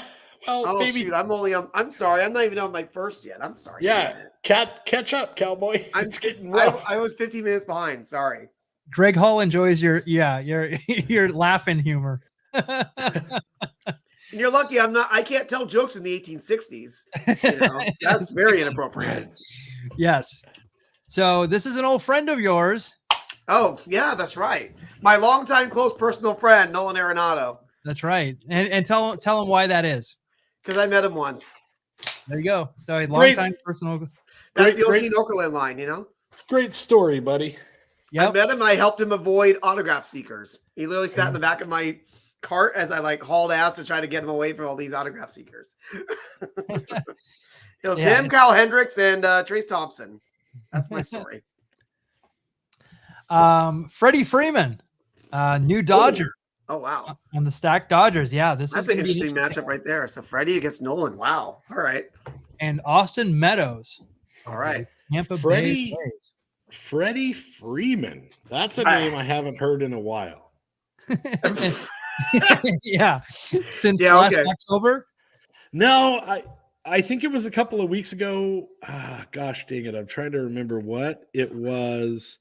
Well, Oh, maybe. shoot, I'm sorry. I'm not even on my first yet. I'm sorry. Yeah, catch up, Cowboy. It's getting rough. I was 15 minutes behind. Sorry. Greg Hall enjoys your your laughing humor. And you're lucky I can't tell jokes in the 1860s. You know, that's very inappropriate. Yes. So this is an old friend of yours. Oh, yeah, that's right. My longtime close personal friend, Nolan Arenado. That's right. And tell him why that is. Because I met him once. There you go. So a long Great. time personal. That's the old Great. Gene Okerlund line, you know? Great story, buddy. Yep. I met him. I helped him avoid autograph seekers. He literally sat in the back of my cart as I hauled ass to try to get him away from all these autograph seekers. It was him, Kyle Hendricks, and Trace Thompson. That's my story. Freddie Freeman, new Dodger. Oh, wow. On the stacked Dodgers. Yeah, this That's is an going to be interesting matchup right there. So Freddie against Nolan. Wow. All right. And Austin Meadows. All right. Tampa Freddie- Bay Rays. Freddie Freeman. That's a name I haven't heard in a while. Yeah. Since Yeah, last okay. October. No, I think it was a couple of weeks ago. Gosh dang it. I'm trying to remember what it was.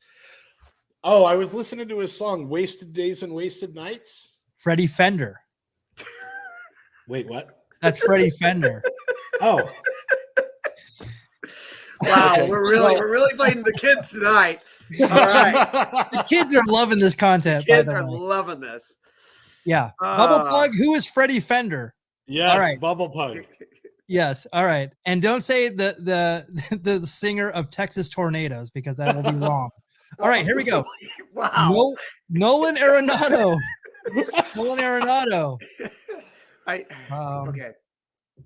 Oh, I was listening to his song Wasted Days and Wasted Nights. Freddie Fender. Wait, what? That's Freddie Fender. Oh, Wow. Okay. We're really playing the kids tonight. All right. The kids are loving this content. Kids by the are way. loving this. Yeah. Bubble Plug. Who is Freddie Fender? yes, All right. Bubble Pug. Yes. All right. And don't say the singer of Texas Tornadoes because that will be wrong. All right. Here we go. Wow. Nolan Arenado. Nolan Arenado. Okay.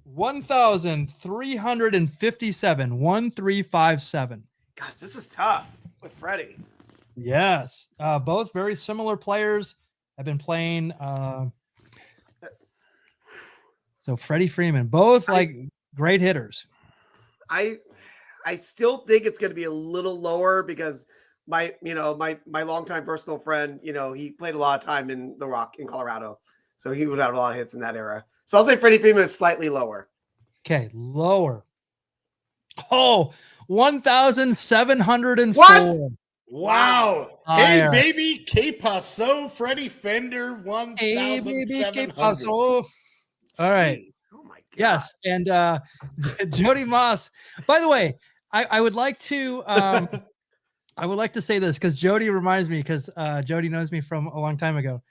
1,357. 1,357. Gosh, this is tough with Freddie. Yes. Both very similar players have been playing. So Freddie Freeman, both great hitters. I still think it's going to be a little lower because my longtime personal friend, he played a lot of time in the Rock in Colorado. So he would have a lot of hits in that era. So I'll say Freddie Freeman is slightly lower. Okay, lower. Oh, 1,704. What? Wow. Higher. Hey, baby. Que paso? Freddie Fender, Hey, baby, que 1,700. paso? All right. Jeez. Oh my God. Yes, and Jody Moss. By the way, I would like to say this because Jody reminds me because Jody knows me from a long time ago.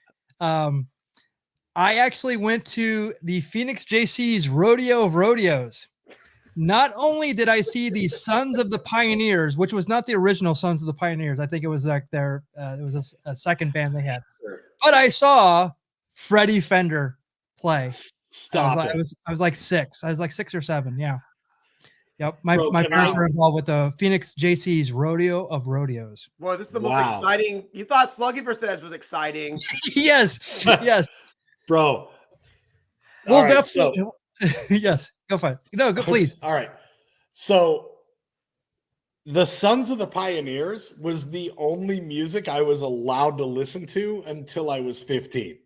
I actually went to the Phoenix JC's Rodeo of Rodeos. Not only did I see the Sons of the Pioneers, which was not the original Sons of the Pioneers, I think it was like their it was a second band they had, but I saw Freddie Fender play. Stop I it. was like 6. I was like 6 or 7. Yeah. Yep. My Bro, can parents I- were involved with the Phoenix JC's Rodeo of Rodeos. Boy, this is the Wow. most exciting. You thought slugging percentage was exciting. Yes. Yes. Bro. Well, All right, definitely. Yes. Go for it. No, go please. All right. So the Sons of the Pioneers was the only music I was allowed to listen to until I was 15.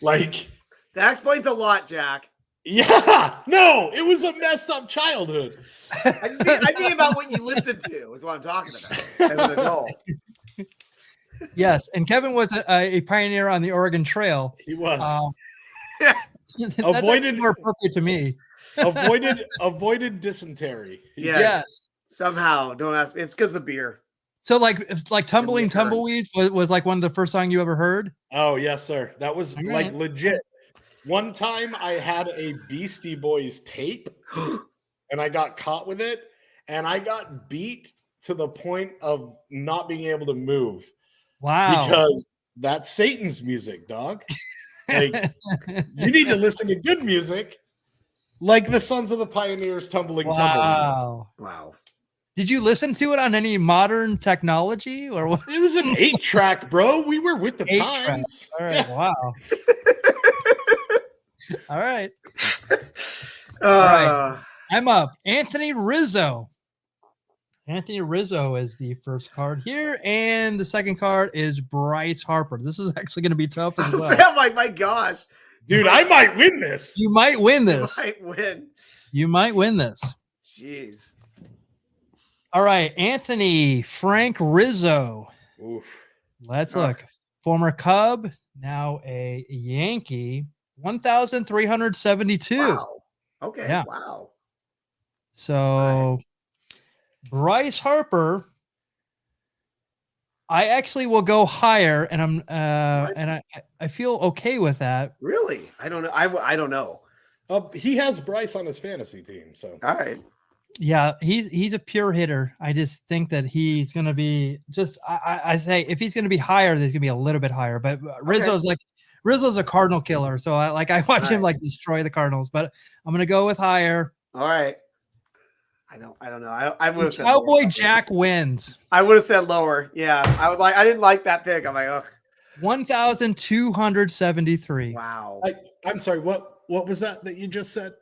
Like, That explains a lot, Jack. yeah, no, it was a messed up childhood. I mean about what you listened to is what I'm talking about as an adult. Yes. And Kevin was a pioneer on the Oregon Trail. He was. That's Avoided- actually more appropriate to me. avoided dysentery. Yes. Somehow, don't ask me. It's because of beer. So like Tumbling Give me a turn. Tumbleweeds was like one of the first songs you ever heard. Oh, yes, sir. That was All like right. legit. One time I had a Beastie Boys tape and I got caught with it and I got beat to the point of not being able to move Wow. because that's Satan's music, dog. Like, you need to listen to good music like the Sons of the Pioneers Tumbling Tumbleweed. Wow. Wow. Did you listen to it on any modern technology or what? It was an 8-track, bro. We were with the 8-track. times. All right. Yeah. Wow. All right. right. I'm up. Anthony Rizzo. Anthony Rizzo is the first card here, and the second card is Bryce Harper. This is actually going to be tough as well. I'm like, my gosh, Dude, I might win this. You might win this. You might win. You might win this. Jeez. All right, Anthony Frank Rizzo. Oof. Let's look. Former Cub, now a Yankee. 1,372. Wow. Okay. Yeah. Wow. So Bryce Harper, I actually will go higher, and I'm and I feel okay with that. Really? I don't know. I don't know. He has Bryce on his fantasy team, so All right. Yeah, he's a pure hitter. I just think that he's going to be I say if he's going to be higher, there's going to be a little bit higher. But Rizzo's a Cardinal killer, so I watch him like destroy the Cardinals. But I'm going to go with higher. All right. I don't know. I would have said Cowboy lower. Jack wins. I would have said lower. Yeah. I didn't like that pick. I'm like, ugh. 1,273. Wow. I'm sorry. What was that you just said?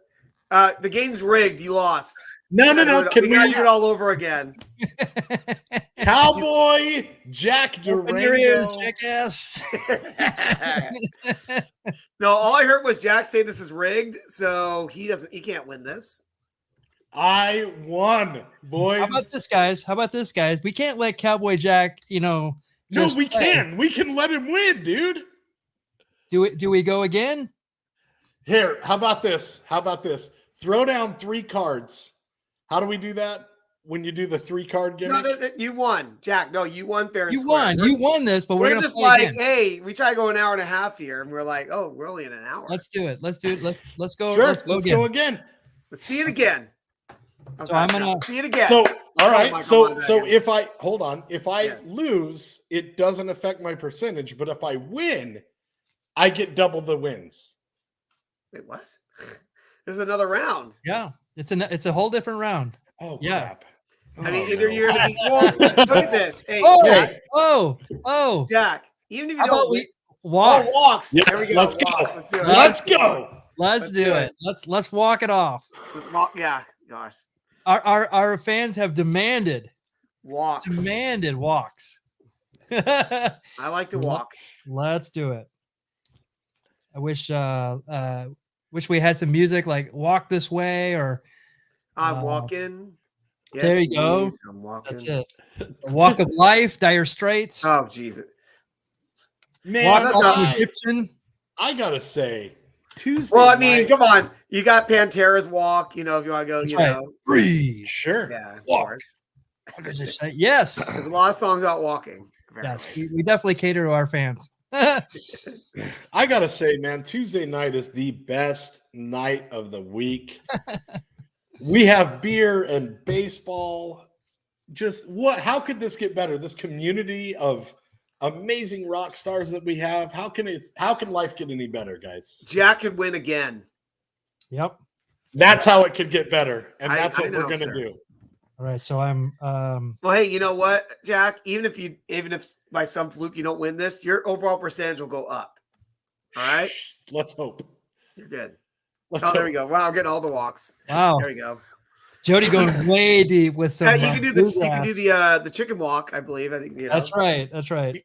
The game's rigged. You lost. No. We gotta do it all over again. Cowboy Jack Open your ears, Durango. jackass. No, all I heard was Jack say this is rigged, so he can't win this. I won, boys. How about this, guys? We can't let Cowboy Jack, No, just we play. can. We can let him win, dude. Do we go again? Here, how about this? Throw down 3 cards. How do we do that when you do the 3-card gimmick? No, you won, Jack. No, you won fair and You square. won. You won this, but we're We're gonna just play like, again. hey, we try to go an hour and a half here, and we're like, oh, we're only in an hour. Let's do it. Let's go. Sure, Let's go again. Let's see it again. So I'm gonna see it again. So, all right. Come So on, Dragon. if I Yes. lose, it doesn't affect my percentage. But if I win, I get double the wins. Wait, what? There's another round. Yeah, it's a whole different round. Oh, Yeah. crap. I mean, Oh, either no. you're gonna be. Well, look at this. Hey, Oh, Jack. oh. Jack. Even if you How about don't we win, walk? walks. Yes, there we go. let's go. Walks. Let's do it. Let's go. Let's do it. Let's walk it off. Yeah. Gosh. Our fans have demanded Walks. walks. I like to walk. Let's do it. I wish we had some music like "Walk This Way" or I'm walking. Yes, there you go. indeed. I'm walking. that's it. The Walk of Life, Dire Straits. Oh, Jesus. Man, Walk Like an I Egyptian. gotta say, Tuesday. Well, I mean, night- come on. You got Pantera's Walk. If you want to go, That's you right. know. Breathe. Sure. Yeah. Of Walk. course. What did I say? Yes. There's a lot of songs about walking. Yes. We definitely cater to our fans. I gotta say, man, Tuesday night is the best night of the week. We have beer and baseball. Just what? How could this get better? This community of amazing rock stars that we have. How can life get any better, guys? Jack could win again. Yep. That's how it could get better, and I that's what know, we're gonna sir. do. All right. So I'm Well, hey, you know what, Jack? Even if by some fluke you don't win this, your overall percentage will go up. All right, Let's hope. you're good. Let's Oh, there hope. we go. Wow, I'm getting all the walks. wow. There we go. Jody going way deep with some. You can do bluegrass. the chicken walk, I believe. I think That's right. That's right.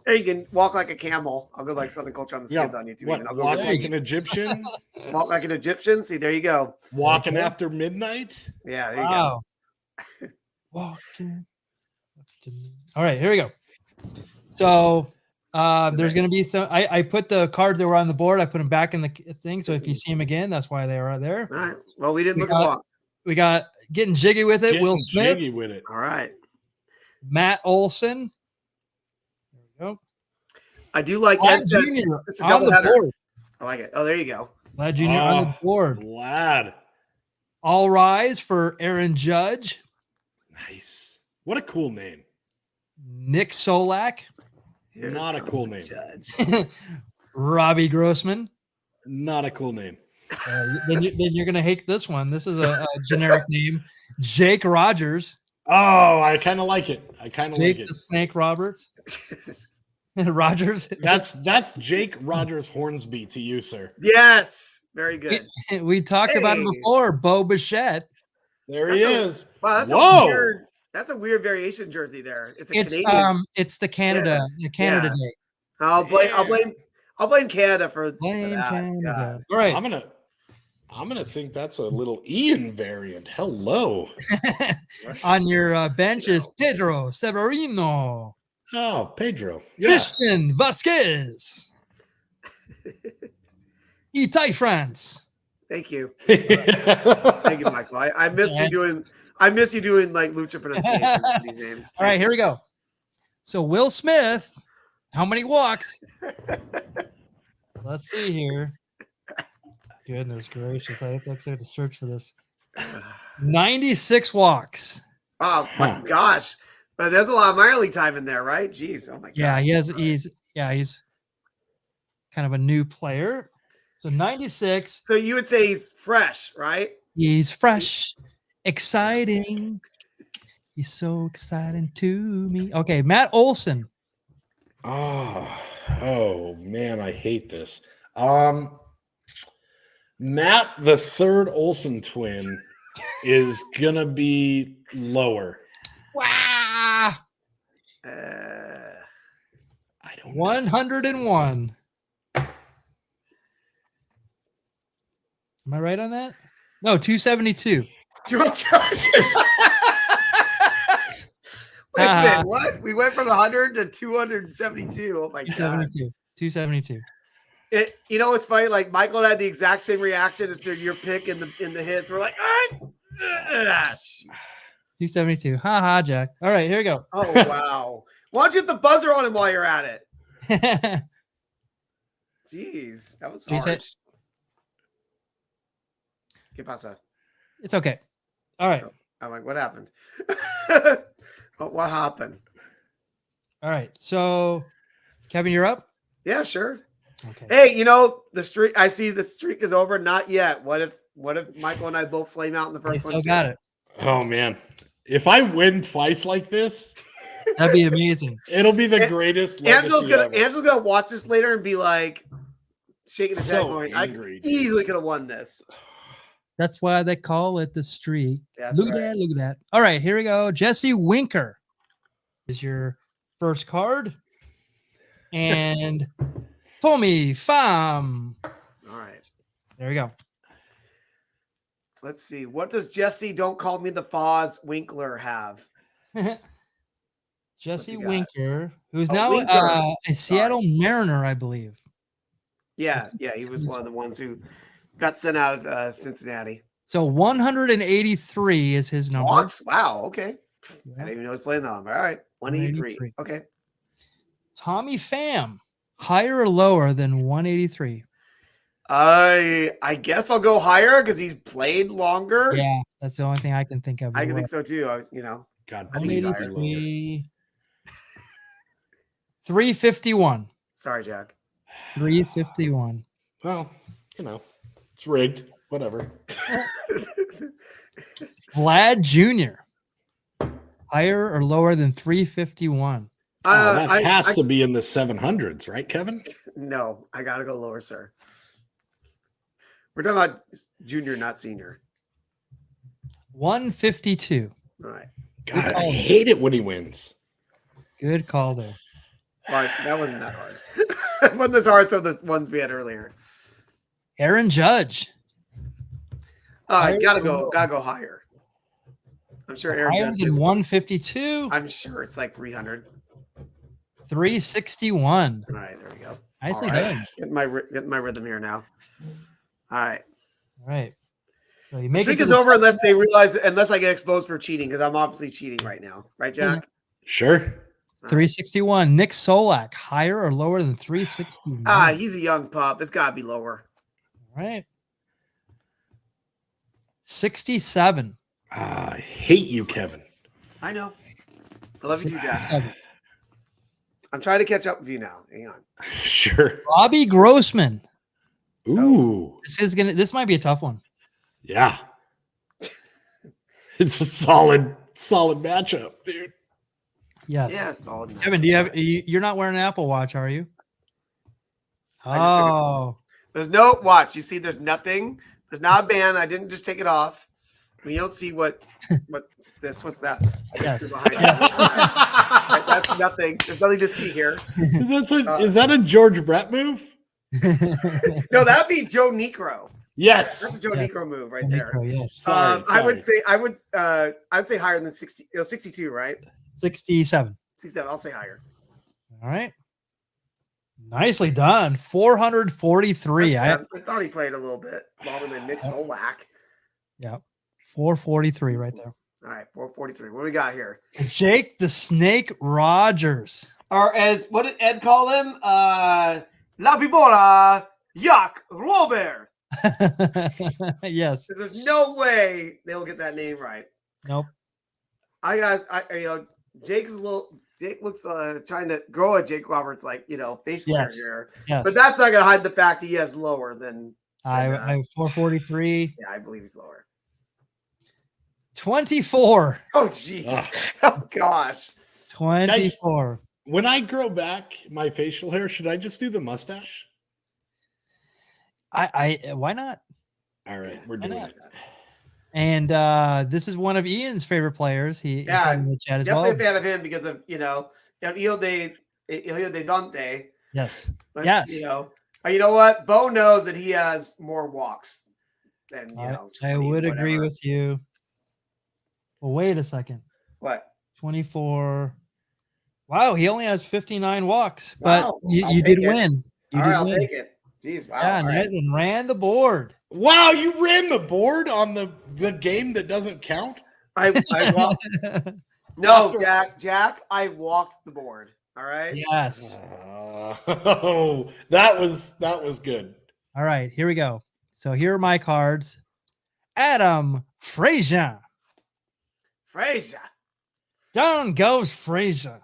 Or you can walk like a camel. I'll go like Southern Culture on the Yeah, Skins on YouTube. What? I'll go Walk get- like an Egyptian? walk like an Egyptian. See, there you go. Walking after midnight? Yeah, there you go. Wow. Walking. All right, here we go. So there's going to be some. I put the cards that were on the board. I put them back in the thing. So if you see them again, that's why they are there. All right. Well, we didn't We look at got- walks. We got getting jiggy with it. Getting Will Smith, jiggy with it. All right. Matt Olson. There we go. I do like Vlad Ed said. Jr. It's a on the doubleheader. board. I like it. Oh, there you go. Vlad Jr. on the board. Vlad. All rise for Aaron Judge, Nice. What a cool name. Nick Solak, Here Not a comes cool the name. Judge. Robbie Grossman, Not a cool name. Then you're gonna hate this one. This is a generic name, Jake Rogers. Oh, I kind of like it. I kind of like Jake it. the Snake Roberts. Rogers. That's Jake Rogers Hornsby to you, sir. Yes, very good. We talked about it Hey. before. Bo Bichette. There he is. Wow, that's Whoa. a weird variation jersey there. It's It's Canadian. it's the Canada Day. I'll blame Canada for Blame that. Canada. God. All right. I'm gonna think that's a little Ian variant. Hello. On your bench is Pedro Severino, Oh, Pedro. Yeah. Christian Vasquez, Itai France. Thank you. Thank you, Michael. I miss you doing like lucha pronunciation for these names. All right, here we go. So Will Smith, how many walks? Let's see here. Goodness gracious. I have to search for this. 96 walks. Oh my gosh. But there's a lot of minor league time in there, right? Jeez. Oh my god. Yeah, he's kind of a new player. So 96. So you would say he's fresh, right? He's fresh, exciting. He's so exciting to me. Okay, Matt Olson. Oh man, I hate this. Matt, the third Olsen twin, is gonna be lower. Wow. Uh, I don't know. 101. Am I right on that? No, 272. Wait a minute, what? We went from 100 to 272. Oh my god. 272. You know what's funny? Like Michael had the exact same reaction as to your pick in the hits. We're like, shoot. 272. Ha ha, Jack. All right, here we go. Oh wow. Why don't you hit the buzzer on him while you're at it? Jeez, that was hard. ¿Qué pasa? It's okay. All right. I'm like, what happened? What happened? All right. So, Kevin, you're up? Yeah, sure. Okay. Hey, the streak. I see the streak is over. Not yet. What if Michael and I both flame out in the first one? Still got it. Oh man, if I win twice like this, That'd be amazing. it'll be the greatest. Angelo's Angelo's gonna watch this later and be like shaking his head, So going, angry, "I dude. easily could have won this." That's why they call it the streak. That's Look right. at that. Look at that. All right, here we go. Jesse Winker is your first card. And Tommy Pham. All right. There we go. So let's see. What does Jesse Don't Call Me the Foz Winkler have? Jesse you got? Winker, who's Oh, now Winker. a Seattle Mariner, I believe. Yeah, he was one of the ones who got sent out of Cincinnati. So 183 is his number. Walks? Wow. Okay. I Yeah. didn't even know he was playing the number. All right. 183. 183. Okay. Tommy Pham, higher or lower than 183? I guess I'll go higher because he's played longer. Yeah, that's the only thing I can think of. I as can well. think so too. God, I think he's please higher. be lower. 351. Sorry, Jack. 351. Well, it's rigged. Whatever. Vlad Jr. Higher or lower than 351? That has to be in the 700s, right, Kevin? No, I gotta go lower, sir. We're talking about junior, not senior. 152. All right. God, I hate it when he wins. Good call there. All right, that wasn't that hard. That wasn't as hard as some of the ones we had earlier. Aaron Judge. Gotta go higher. I'm sure Aaron Higher Judge than gets- 152. I'm sure it's like 300. 361. All right, there we go. Nicely All right. done. Getting my rhythm here now. All right. All right. So you The make streak it is to the over unless I get exposed for cheating, because I'm obviously cheating right now. Right, Jack? Sure. 361. Nick Solak, higher or lower than 361? He's a young pup. It's gotta be lower. All right. 67. I hate you, Kevin. I know. I love you too, Jack. 67. I'm trying to catch up with you now. Hang on. Sure. Bobby Grossman. Ooh. This might be a tough one. Yeah. It's a solid matchup, dude. Yes. Yeah, solid. Kevin, you're not wearing an Apple Watch, are you? I just took it. Oh. There's no watch. You see, there's nothing. There's not a band. I didn't just take it off. I mean, you don't see what's that? Yes. Right, that's nothing. There's nothing to see here. Is that a George Brett move? No, that'd be Joe Necro. Yes. That's a Joe Yes. Necro move right there. Necro, yes. Sorry. I'd say higher than 60. 62, right? 67. 67. I'll say higher. All right. Nicely done. 443. I thought he played a little bit longer than Nick Solak. Yeah. 443 right there. All right, 443. What do we got here? Jake the Snake Rogers. Or as what did Ed call him? La Bibola Yak Robert. Yes. There's no way they'll get that name right. Nope. Jake looks trying to grow a Jake Roberts facial hair here. Yes. But that's not gonna hide the fact he has lower than I 443. yeah, I believe he's lower. 24. Oh jeez. Oh gosh. 24. When I grow back my facial hair, should I just do the mustache? Why not? All right, we're doing it. And this is one of Ian's favorite players. He's in the chat as Definitely well. a fan of him because of Il de Dante. Yes. But, Yes. you know what? Bo knows that he has more walks than I would agree with you. Well, wait a second. What? 24. Wow, he only has 59 walks, but Wow. you did win. You All did right, I'll win. take it. Jeez, wow. Yeah, all right. Nathan ran the board. Wow, you ran the board on the game that doesn't count? I walked. No, Jack, I walked the board. All right. Yes. Oh, that was good. All right, here we go. So here are my cards. Adam Frazier. Frazier. Down goes Frazier.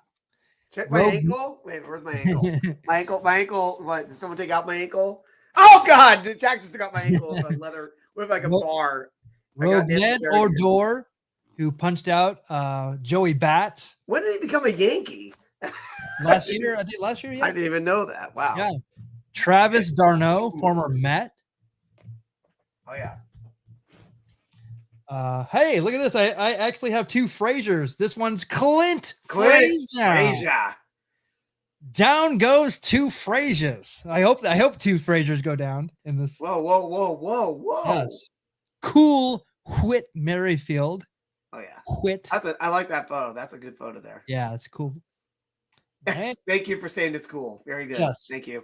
Check my ankle. Wait, where's my ankle? my ankle. What? Did someone take out my ankle? Oh God! Jack just took out my ankle with a leather with like a bar. Ned Odor, who punched out Joey Bats. When did he become a Yankee? Last year, I think last year, yeah. I didn't even know that. Wow. Yeah. Travis d'Arnaud, former Met. Oh yeah. Hey, look at this. I actually have two Fraziers. This one's Clint Frazier. Down goes two Fraziers. I hope two Fraziers go down in this. Whoa. Yes. Cool Whit Merrifield. Oh yeah. Whit. I like that photo. That's a good photo there. Yeah, it's cool. Right. Thank you for saying it's cool. Very good. Yes. Thank you.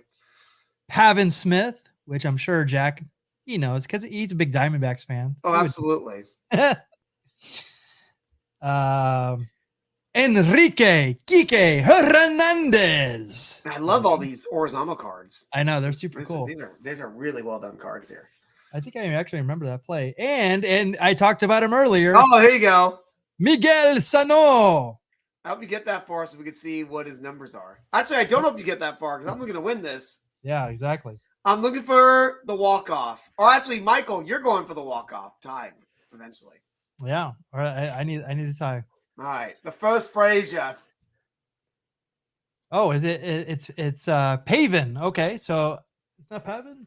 Pavin Smith, which I'm sure Jack, he knows because he's a big Diamondbacks fan. Oh, absolutely. Enrique Quique Hernandez. I love all these horizontal cards. I know they're super cool. These are really well done cards here. I think I actually remember that play. And I talked about him earlier. Oh, here you go. Miguel Sano. I hope you get that far so we can see what his numbers are. Actually, I don't hope you get that far because I'm looking to win this. Yeah, exactly. I'm looking for the walk-off. Or actually, Michael, you're going for the walk-off time eventually. Yeah. All right. I need to tie. All right. The first Frazier. Oh, is it? It's Pavin. Okay, so it's not Pavin.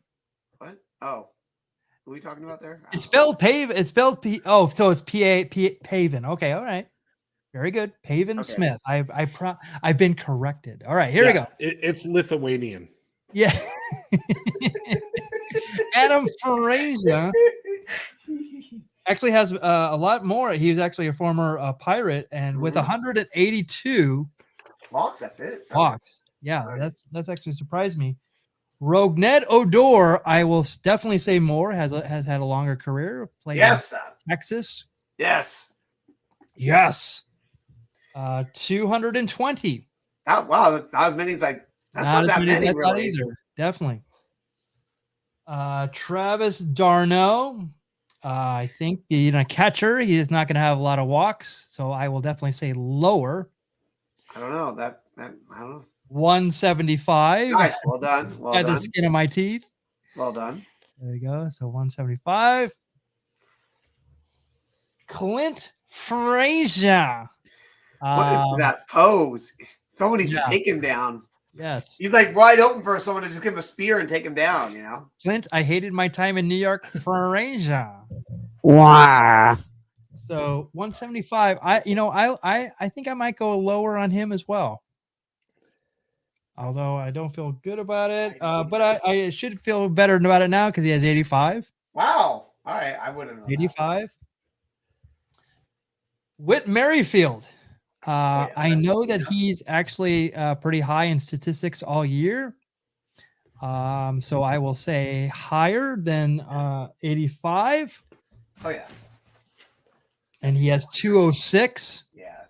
What? Oh, what are we talking about there? It's spelled Pavin. It's spelled P. Oh, so it's Pavin. Okay, all right. Very good. Pavin Smith. I've been corrected. All right, here we go. It's Lithuanian. Yeah. Adam Frazier actually has a lot more. He was actually a former Pirate, and with 182 walks, that's it. Walks. Yeah, that's actually surprised me. Ned Odor, I will definitely say more. Has had a longer career. Played in Texas. Yes. 220. Oh, wow, that's not as many as that's not that many, really. Either. Definitely. Travis d'Arnaud. I think being a catcher, he is not going to have a lot of walks, so I will definitely say lower. I don't know that. I don't know. 175. Nice, well done. Well Had done. the skin of my teeth. Well done. There you go. So 175. Clint Frazier. What is that pose? Someone needs yeah. to take him down. Yes. He's like wide open for someone to just give him a spear and take him down, you know? Clint, I hated my time in New York. Frazier. Wow. So 175. I think I might go lower on him as well. Although I don't feel good about it. But I should feel better about it now because he has 85. Wow. All right. I wouldn't know. 85. Whit Merrifield. I know that he's actually pretty high in statistics all year. So I will say higher than 85. Oh, yeah. And he has 206. Yeah.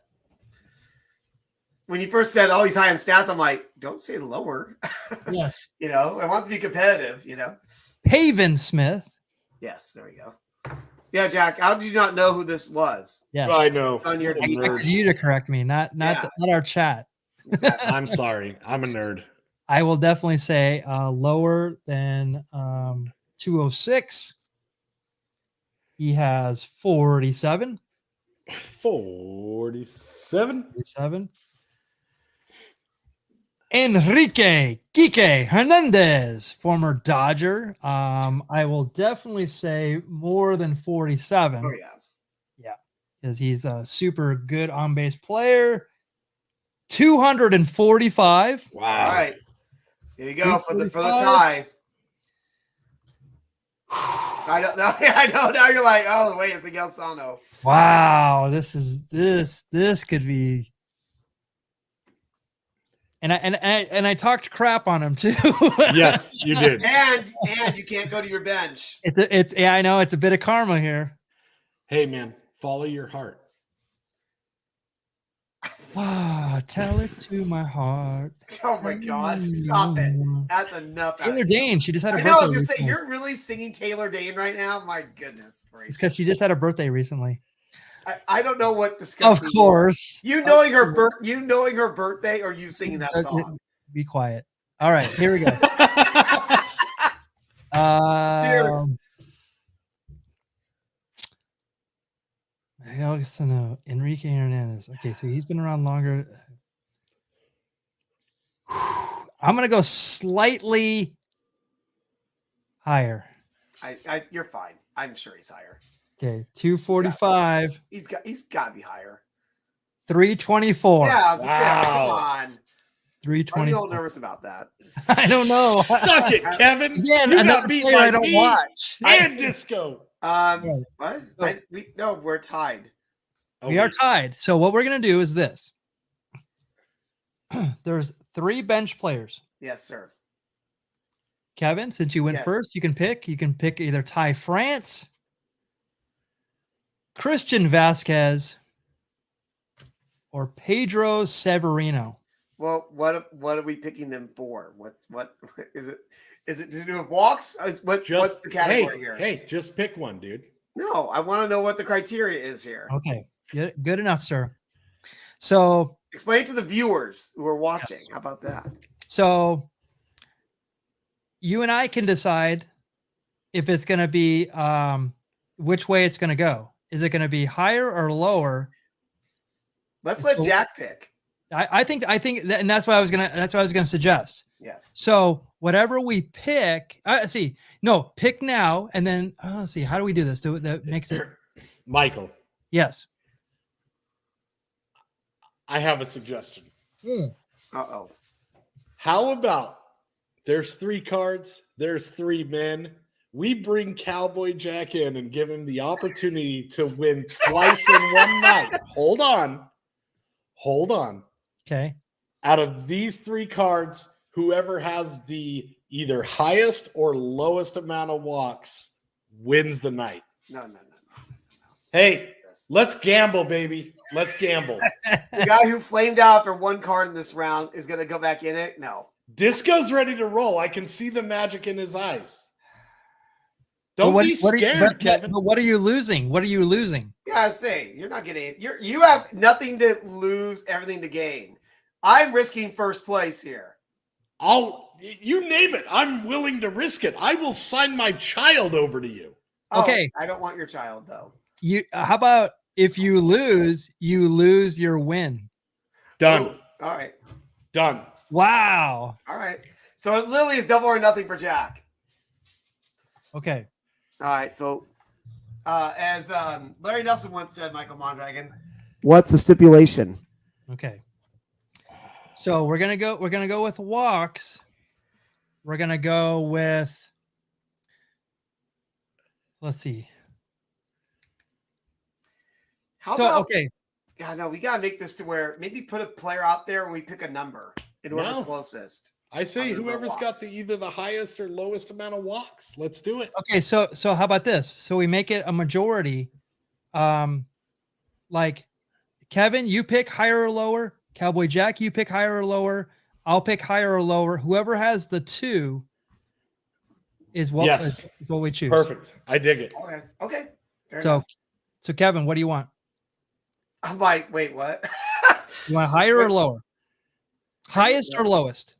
When you first said, oh, he's high in stats, I'm like, don't say lower. Yes. You know, I want to be competitive, you know? Paven Smith. Yes, there we go. Yeah, Jack, how did you not know who this was? Yes. I know. On your I expected you to correct me, not our chat. Exactly. I'm sorry. I'm a nerd. I will definitely say lower than 206. He has 47. 47. 47. Enrique Quique Hernandez, former Dodger. I will definitely say more than 47. Oh, yeah. Yeah, because he's a super good on-base player. 245. Wow. All right. Here you go for the tie. I don't know. I know. Now you're like, oh wait, it's Miguel Sano. Wow, this could be. And I talked crap on him too. Yes, you did. And you can't go to your bench. It's I know it's a bit of karma here. Hey man, follow your heart. Ah, tell it to my heart. Oh my God! Stop it. That's enough. Taylor Dane, she just had a I birthday. know. I was gonna say, recently. you're really singing Taylor Dane right now. My goodness gracious! It's because she just had a birthday recently. I don't know what disgusting. Of course. You knowing her birthday, or you singing that song? Be quiet. All right, here we go. Cheers. Enrique Hernandez. Okay, so he's been around longer. I'm gonna go slightly higher. You're fine. I'm sure he's higher. Okay, 245. He's got to be higher. 324. Yeah, I was gonna say, come on. 324. Are you all nervous about that? I don't know. Suck it, Kevin. Again, You another got beat player by I don't me watch. and Disco. What? Oh. No, we're tied. We are tied. So what we're gonna do is this. There's 3 bench players. Yes, sir. Kevin, since you went Yes. first, you can pick either Ty France, Christian Vasquez, or Pedro Severino. Well, what are we picking them for? What is it? Is it to do with walks? What's the category here? Hey, just pick one, dude. No, I want to know what the criteria is here. Okay, good enough, sir. So Explain to the viewers who are watching. Yes. How about that? So you and I can decide if it's going to be which way it's going to go. Is it going to be higher or lower? Let's let Jack pick. I think and that's what I was gonna suggest. Yes. So whatever we pick, pick now and then let's see, how do we do this? That makes it. Michael, Yes. I have a suggestion. Uh-oh. How about there's 3 cards, there's 3 men. We bring Cowboy Jack in and give him the opportunity to win twice in one night. Hold on. Okay. Out of these 3 cards, whoever has the either highest or lowest amount of walks wins the night. No. Hey, let's gamble, baby. Let's gamble. The guy who flamed out for 1 card in this round is going to go back in it? No. Disco's ready to roll. I can see the magic in his eyes. Don't be scared, Kevin. But what are you losing? What are you losing? Yeah, I say you're not getting. You have nothing to lose, everything to gain. I'm risking first place here. I'll you name it. I'm willing to risk it. I will sign my child over to you. Okay. I don't want your child though. How about if you lose your win? Done. Ooh, all right. Done. Wow. All right. So it literally is double or nothing for Jack. Okay. All right. So as Larry Nelson once said, Michael Mondragon, what's the stipulation? Okay. So we're gonna go with walks. We're gonna go with, let's see. How So about okay. Yeah, no, we gotta make this to where maybe put a player out there and we pick a number and whoever's closest. I say Under whoever's walks. got either the highest or lowest amount of walks. Let's do it. Okay, so how about this? So we make it a majority. Like Kevin, you pick higher or lower. Cowboy Jack, you pick higher or lower. I'll pick higher or lower. Whoever has the 2 is what is what we choose. Perfect. I dig it. Okay. Fair So enough. so Kevin, what do you want? I'm like, wait, what? You want higher or lower? Highest or lowest?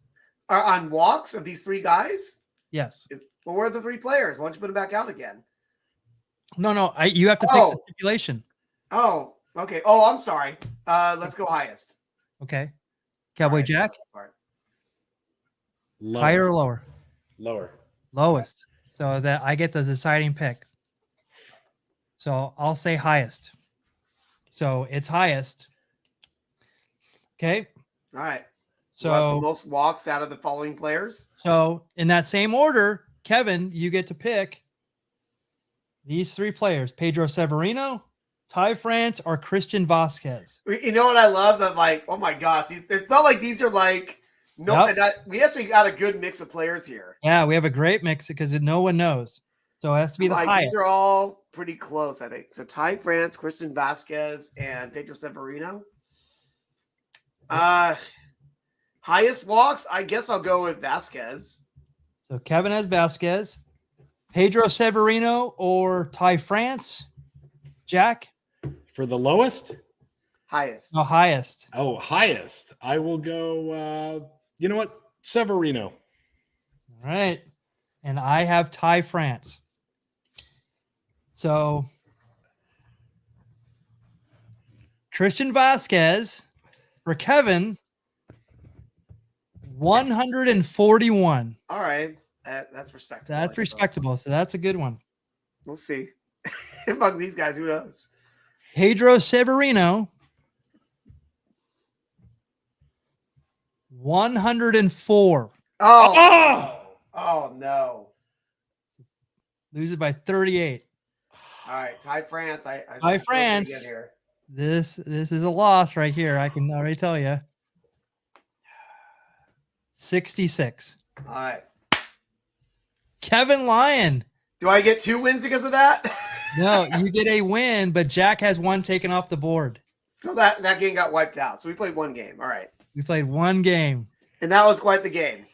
On walks of these 3 guys? Yes. Well, where are the 3 players? Why don't you put them back out again? No. You have to pick the stipulation. Oh, okay. Oh, I'm sorry. Let's go highest. Okay. Cowboy Sorry. Jack, Lowest. higher or lower? Lower. Lowest. So that I get the deciding pick. So I'll say highest. So it's highest. Okay. All right. So Who has the most walks out of the following players? So in that same order, Kevin, you get to pick these 3 players: Pedro Severino, Ty France, or Christian Vasquez. You know what I love? That like, oh my gosh, it's not like these are like no. Yep. We actually got a good mix of players here. Yeah, we have a great mix because no one knows. So it has to be the highest. These are all pretty close, I think. So Ty France, Christian Vasquez, and Pedro Severino. Highest walks, I guess I'll go with Vasquez. So Kevin has Vasquez, Pedro Severino, or Ty France. Jack? For the lowest? Highest. No, highest. Oh, highest. I will go, you know what? Severino. All right. And I have Ty France. So Christian Vasquez for Kevin, 141. All right. That's respectable. That's respectable. So that's a good one. We'll see. Among these guys, who knows? Pedro Severino, 104. Oh no. Lose it by 38. All right, Ty France. Ty France. Here. This is a loss right here. I can already tell you. 66. All right. Kevin Lyon. Do I get 2 wins because of that? No, you get a win, but Jack has 1 taken off the board. So that game got wiped out. So we played 1 game. All right. We played 1 game. And that was quite the game.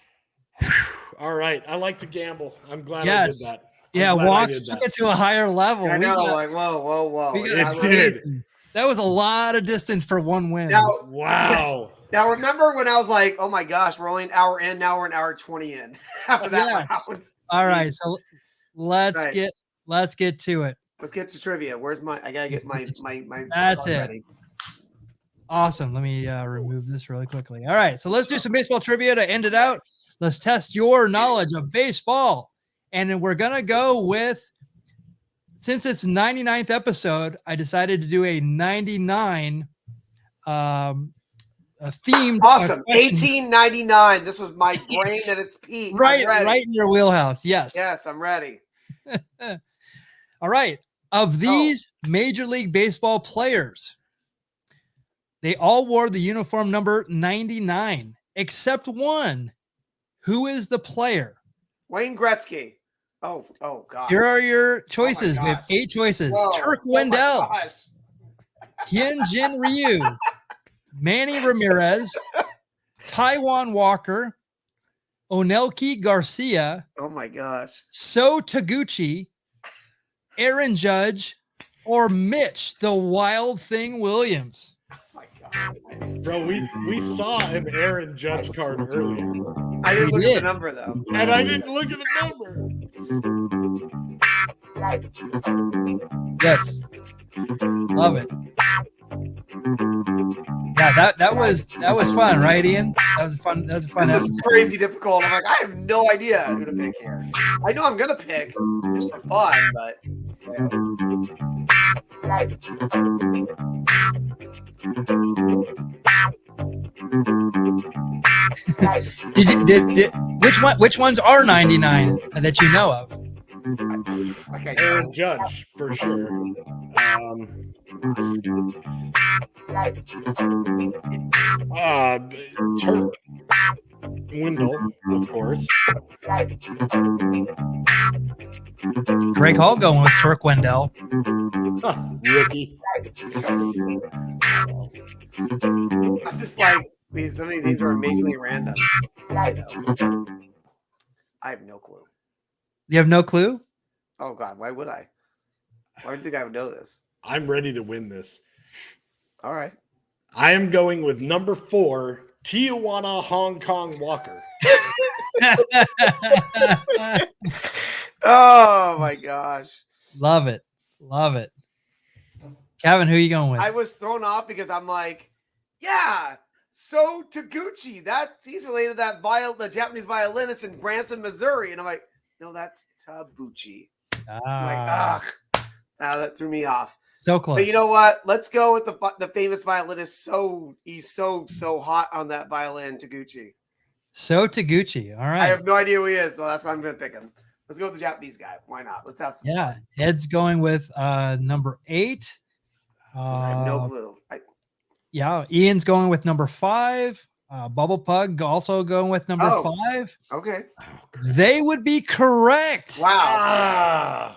All right. I like to gamble. I'm glad Yes. I did that. Yeah, Walks took it to a higher level. I know, like, whoa. It did. That was a lot of distance for 1 win. Now, wow. Now, remember when I was like, oh my gosh, we're only an hour in. Now we're an hour 20 in. After that round. All right. So let's get to it. Let's get to trivia. Where's my, I got to get my That's it. ready. Awesome. Let me remove this really quickly. All right. So let's do some baseball trivia to end it out. Let's test your knowledge of baseball. And then we're going to go with, since it's 99th episode, I decided to do a 99 themed. Awesome. 1899. This is my brain at its peak. Right in your wheelhouse. Yes. Yes, I'm ready. All right. Of these Major League Baseball players, they all wore the uniform number 99, except one. Who is the player? Wayne Gretzky. Oh God. Here are your choices. We have 8 choices. Whoa. Turk Wendell, Hyun-Jin Ryu, Manny Ramirez, Taiwan Walker, Onelki Garcia. Oh my gosh. So Taguchi, Aaron Judge, or Mitch the Wild Thing Williams. Oh my God. Bro, we saw an Aaron Judge card earlier, I didn't We look at did. the number though. and I didn't look at the number. Yes. Love it. Yeah, that was fun, right, Ian? That was a fun This episode. is crazy difficult. I'm like, I have no idea who to pick here. I know I'm gonna pick just for fun, but Which ones are 99 that you know of? okay. Aaron Judge for sure. Turk Wendell, of course. Greg Hall going with Turk Wendell. Rookie. I'm just like, some of these names are amazingly random. I have no clue. You have no clue? Oh God, why would I? Why do you think I would know this? I'm ready to win this. All right. I am going with number 4, Tijuana Hong Kong Walker. Oh my gosh. Love it. Kevin, who are you going with? I was thrown off because I'm like, yeah, so Taguchi, he's related to the Japanese violinist in Branson, Missouri. And I'm like, no, that's Tabuchi. I'm like, now that threw me off. So close. But you know what? Let's go with the famous violinist. He's so hot on that violin, Taguchi. So Taguchi. All right. I have no idea who he is, so that's why I'm going to pick him. Let's go with the Japanese guy. Why not? Let's have some fun. Ed's going with number 8. I have no clue. Yeah, Ian's going with number 5. Bubble Pug also going with number 5. Okay. They would be correct. Wow.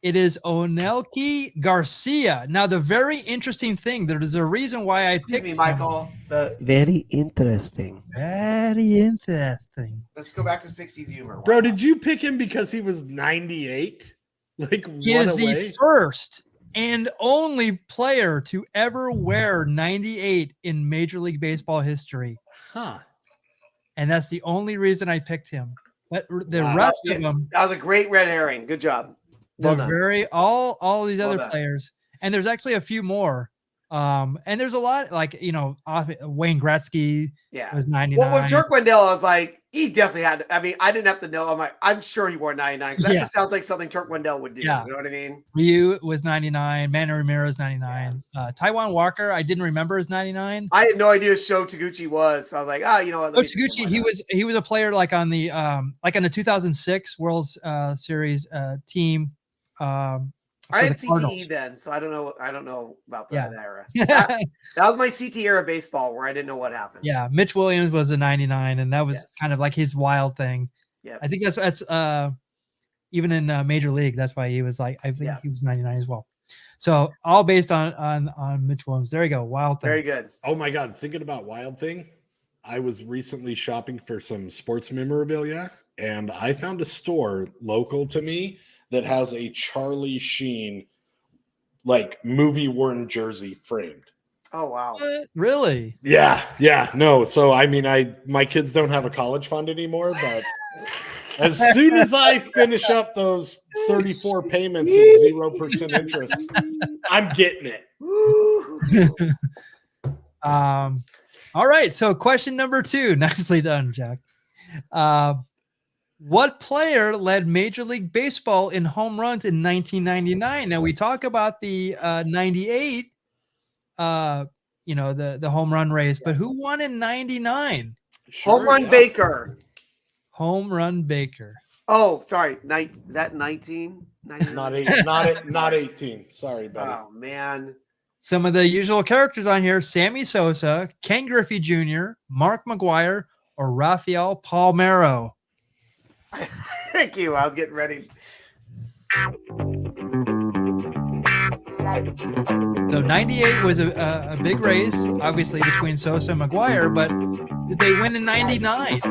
It is Onelki Garcia. Now, the very interesting thing, there is a reason why I picked him. Michael. Very interesting. Very interesting. Let's go back to 60s humor. Bro, did you pick him because he was 98? Like, He is the first and only player to ever wear 98 in Major League Baseball history. Huh. And that's the only reason I picked him. But the rest of them, that was a great red herring. Good job. they're all these other done. players. And there's actually a few more. And there's a lot like, Wayne Gretzky was 99. Well, with Turk Wendell, I was like, he definitely had. I mean, I didn't have to know. I'm sure he wore 99. That just sounds like something Turk Wendell would do. Yeah. You know what I mean? Ryu was 99. Manny Ramirez 99. Taiwan Walker, I didn't remember his 99. I had no idea who Sho Taguchi was. So I was like, you know what? Taguchi, he was a player like on the 2006 World Series team. I had CTE then, so I don't know about that era. That was my CTE era of baseball where I didn't know what happened. Yeah, Mitch Williams was a 99, and that was kind of like his wild thing. Yeah, I think that's even in Major League. That's why he was like, I think he was 99 as well. So all based on Mitch Williams. There you go, wild thing. Very good. Oh my God, thinking about Wild Thing, I was recently shopping for some sports memorabilia, and I found a store local to me that has a Charlie Sheen, like, movie worn jersey framed. Oh, wow. Really? Yeah. No. So, I mean, my kids don't have a college fund anymore, but as soon as I finish up those 34 payments at 0% interest, I'm getting it. All right. So question number 2. Nicely done, Jack. What player led Major League Baseball in home runs in 1999? Now we talk about the 98, the home run race, but who won in 99? Home Run Baker. Home Run Baker. Oh, sorry. Is that 19? Not 18. Sorry, buddy. Oh, man. Some of the usual characters on here: Sammy Sosa, Ken Griffey Jr., Mark McGuire, or Rafael Palmeiro. Thank you. I was getting ready. So 98 was a big race, obviously, between Sosa and McGuire, but did they win in 99?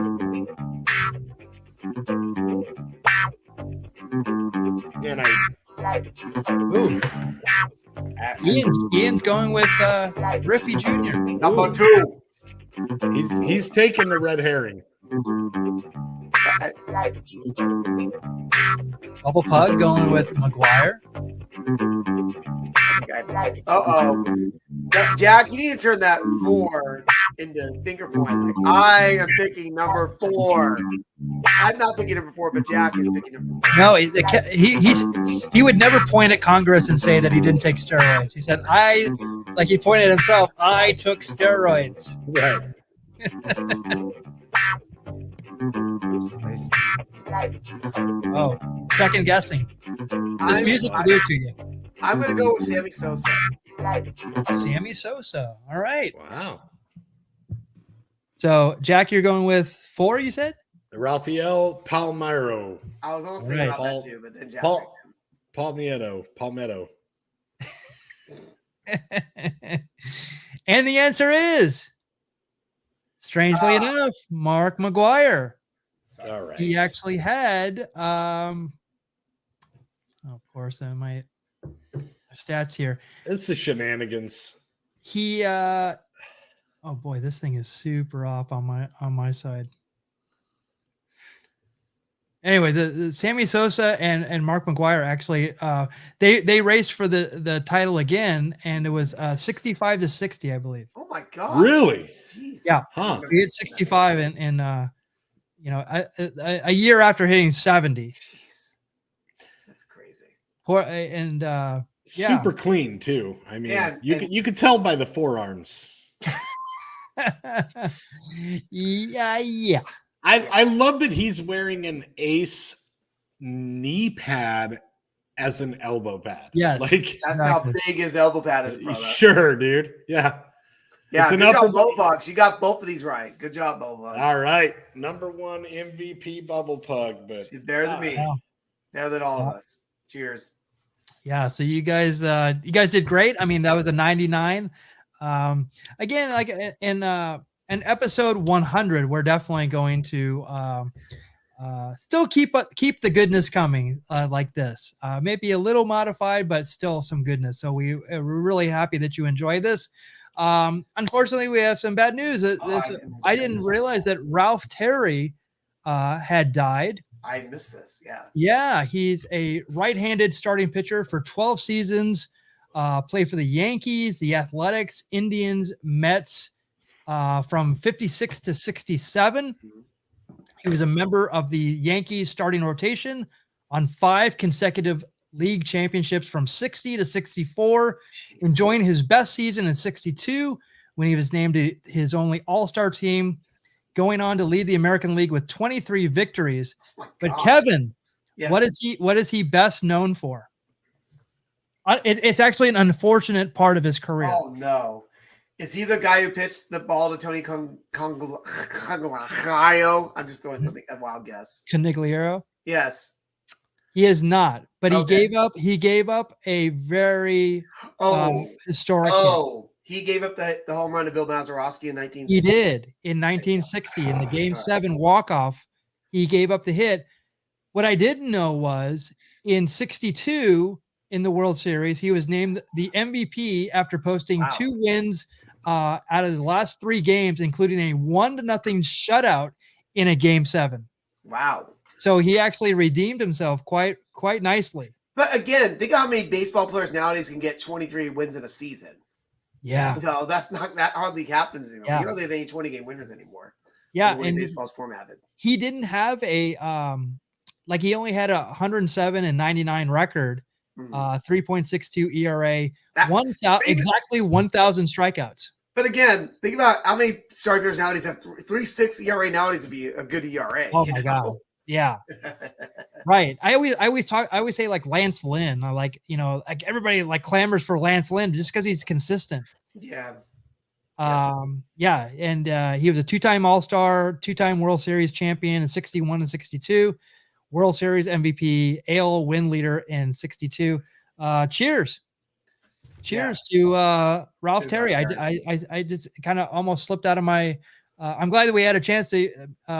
And Ian's going with Riffy Jr. Number 2. He's taking the red herring. Bubble Pug going with McGuire. Jack, you need to turn that 4 into finger point. Like, I am picking number 4. I'm not picking number 4, but Jack is picking number 4. No, he would never point at Congress and say that he didn't take steroids. He said, he pointed at himself, I took steroids. Right. Oh, second guessing. This music will do it to you. I'm going to go with Sammy Sosa. Sammy Sosa. All right. Wow. So, Jack, you're going with 4, you said? Rafael Palmeiro. I was almost thinking about that too, but then Jack picked him. Palmetto. And the answer is, strangely enough, Mark McGuire. All right. He actually had, of course, my stats here. It's the shenanigans. He, oh boy, this thing is super off on my side. Anyway, the Sammy Sosa and Mark McGuire actually they raced for the title again, and it was 65-60, I believe. Oh my God! Really? Jeez. Yeah. Huh. He hit 65 in a year after hitting 70. Jeez, that's crazy. Super clean too. I mean, you could tell by the forearms. Yeah. I love that he's wearing an Ace knee pad as an elbow pad. Yes. Like That's how big his elbow pad is, brother. Sure, dude. Yeah. Yeah, It's an good upper job, Bo Bugs. You got both of these right. Good job, Bo Bugs. All right. Number 1 MVP Bubble Pug, but She's better than me. Wow. Better than all of us. Cheers. Yeah, so you guys did great. I mean, that was a 99. Again, like in episode 100, we're definitely going to still keep the goodness coming like this. Maybe a little modified, but still some goodness. So we're really happy that you enjoy this. Unfortunately, we have some bad news. I didn't realize that Ralph Terry had died. I missed this. Yeah. Yeah, he's a right-handed starting pitcher for 12 seasons. Played for the Yankees, the Athletics, Indians, Mets from 56 to 67. He was a member of the Yankees starting rotation on 5 consecutive league championships from 60 to 64, enjoying his best season in 62 when he was named to his only all-star team, going on to lead the American League with 23 victories. But Kevin, Yes. what is he best known for? It's actually an unfortunate part of his career. Oh no. Is he the guy who pitched the ball to Tony Conglaio? I'm just going for a wild guess. Conigliaro? Yes. He is not, but Okay. he gave up a very historic hit. He gave up the home run to Bill Mazeroski in 1960. He did in 1960 in the Game 7 walk-off. He gave up the hit. What I didn't know was in 62 in the World Series, he was named the MVP after posting 2 wins out of the last 3 games, including a 1-0 shutout in a Game 7. Wow. So he actually redeemed himself quite nicely. But again, think how many baseball players nowadays can get 23 wins in a season. Yeah. No, that hardly happens anymore. Yeah. You don't have any 20-game winners anymore. Yeah, The way and baseball's formatted. he didn't have a he only had a 107 and 99 record, 3.62 ERA, exactly 1,000 strikeouts. But again, think about how many starters nowadays have 3.6 ERA nowadays would be a good ERA. Oh my God. Yeah. Right. I always say like Lance Lynn. Like everybody like clamors for Lance Lynn just because he's consistent. Yeah. Yeah. And he was a 2-time All-Star, 2-time World Series champion in 61 and 62, World Series MVP, AL win leader in 62. Cheers to Ralph Terry. I just kind of almost slipped out of my. I'm glad that we had a chance to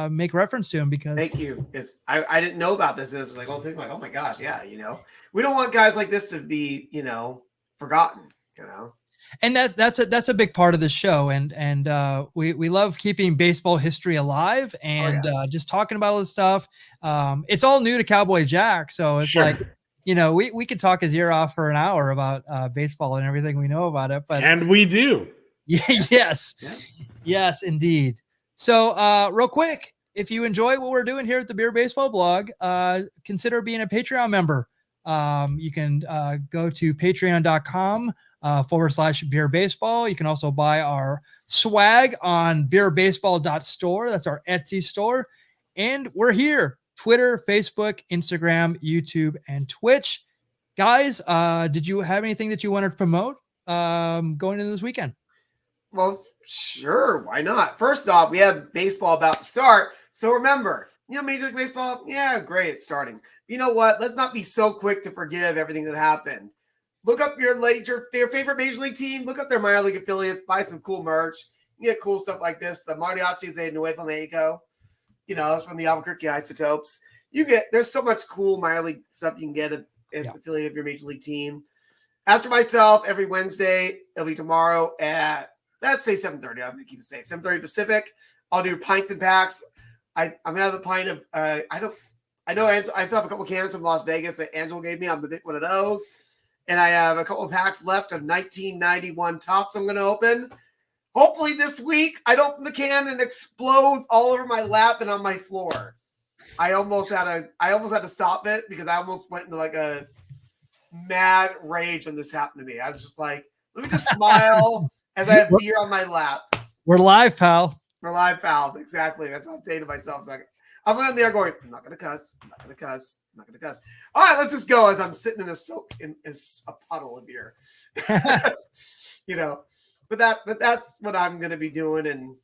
make reference to him because. Thank you. I didn't know about this. It's like, oh my gosh, yeah. We don't want guys like this to be, forgotten, And that's a big part of the show, and we love keeping baseball history alive and just talking about all this stuff. It's all new to Cowboy Jack, so it's like, we could talk his ear off for an hour about baseball and everything we know about it. And we do. Yes, indeed. So real quick, if you enjoy what we're doing here at the Beer Baseball Blog, consider being a Patreon member. You can go to patreon.com /Beer Baseball. You can also buy our swag on beerbaseball.store. That's our Etsy store. And we're here: Twitter, Facebook, Instagram, YouTube, and Twitch. Guys, did you have anything that you wanted to promote going into this weekend? Well, sure. Why not? First off, we have baseball about to start. So remember, Major League Baseball, yeah, great, it's starting. You know what? Let's not be so quick to forgive everything that happened. Look up your favorite Major League team. Look up their minor league affiliates. Buy some cool merch. You get cool stuff like this. The Mariachis de Nuevo Mexico. It's from the Albuquerque Isotopes. There's so much cool minor league stuff you can get at affiliate of your Major League team. As for myself, every Wednesday, it'll be tomorrow at, let's say 7:30. I'm going to keep it safe. 7:30 Pacific. I'll do pints and packs. I'm going to have a pint of, I know I still have a couple cans from Las Vegas that Angelo gave me. I'm going to pick one of those. And I have a couple of packs left of 1991 tops I'm going to open. Hopefully this week, I'd open the can and it explodes all over my lap and on my floor. I almost had to stop it because I almost went into like a mad rage when this happened to me. I was just like, let me just smile as I have beer on my lap. We're live, pal. We're live, pal. Exactly. That's what I'm saying to myself. So I'm in there going, I'm not going to cuss. I'm not going to cuss. I'm not going to cuss. All right, let's just go as I'm sitting in a puddle of beer. But that's what I'm going to be doing. And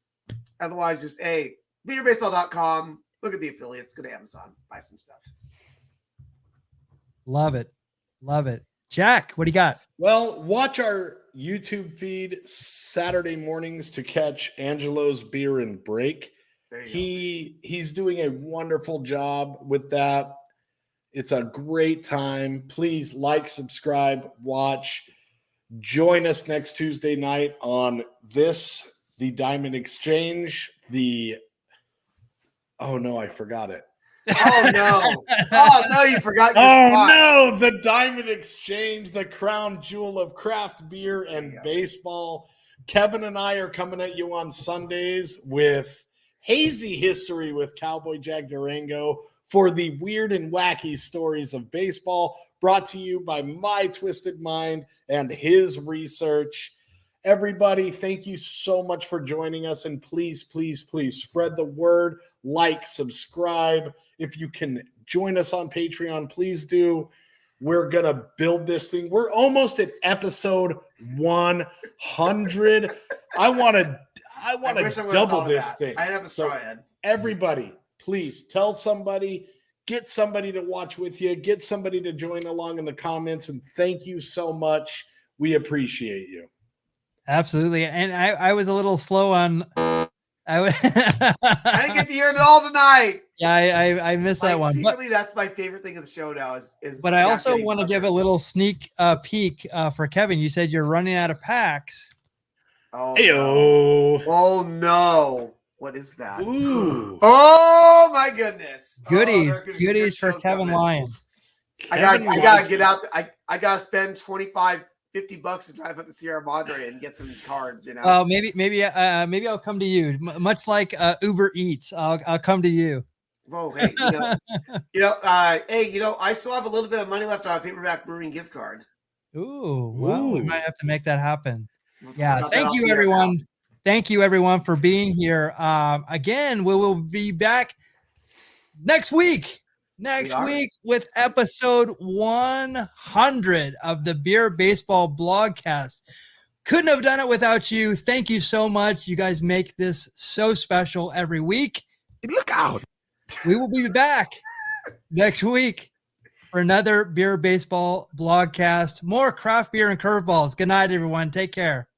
otherwise, just, beerbaseball.com. Look at the affiliates. Go to Amazon. Buy some stuff. Love it. Love it. Jack, what do you got? Well, watch our YouTube feed Saturday mornings to catch Angelo's Beer and Break. He's doing a wonderful job with that. It's a great time. Please like, subscribe, watch. Join us next Tuesday night on the Diamond Exchange, oh no, I forgot it. Oh no, you forgot your spot. No, the Diamond Exchange, the crown jewel of craft beer and baseball. Kevin and I are coming at you on Sundays with hazy history with Cowboy Jack Durango for the weird and wacky stories of baseball, brought to you by my twisted mind and his research. Everybody, thank you so much for joining us, and please, please, please spread the word, like, subscribe. If you can join us on Patreon, please do. We're going to build this thing. We're almost at episode 100. I want to double this thing. I have a straw head. Everybody, please tell somebody, get somebody to watch with you, get somebody to join along in the comments, and thank you so much. We appreciate you. Absolutely. And I was a little slow on. I didn't get to hear it all tonight. Yeah, I missed that one. Secretly, that's my favorite thing of the show now. But I also want to give a little sneak peek for Kevin. You said you're running out of packs. Oh, no. Oh no! What is that? Ooh. Oh my goodness! Goodies for Kevin Lyon. I gotta get out. I gotta spend $25-50 to drive up to Sierra Madre and get some cards. Oh, maybe I'll come to you. Much like Uber Eats, I'll come to you. Whoa, hey, I still have a little bit of money left on a Paperback Brewing gift card. Ooh, well, we might have to make that happen. Yeah, thank you, everyone. Thank you, everyone, for being here. Again, we will be back next week. With episode 100 of the Beer Baseball Blogcast. Couldn't have done it without you. Thank you so much. You guys make this so special every week. Look out. We will be back next week for another Beer Baseball Blogcast. More craft beer and curveballs. Good night, everyone. Take care.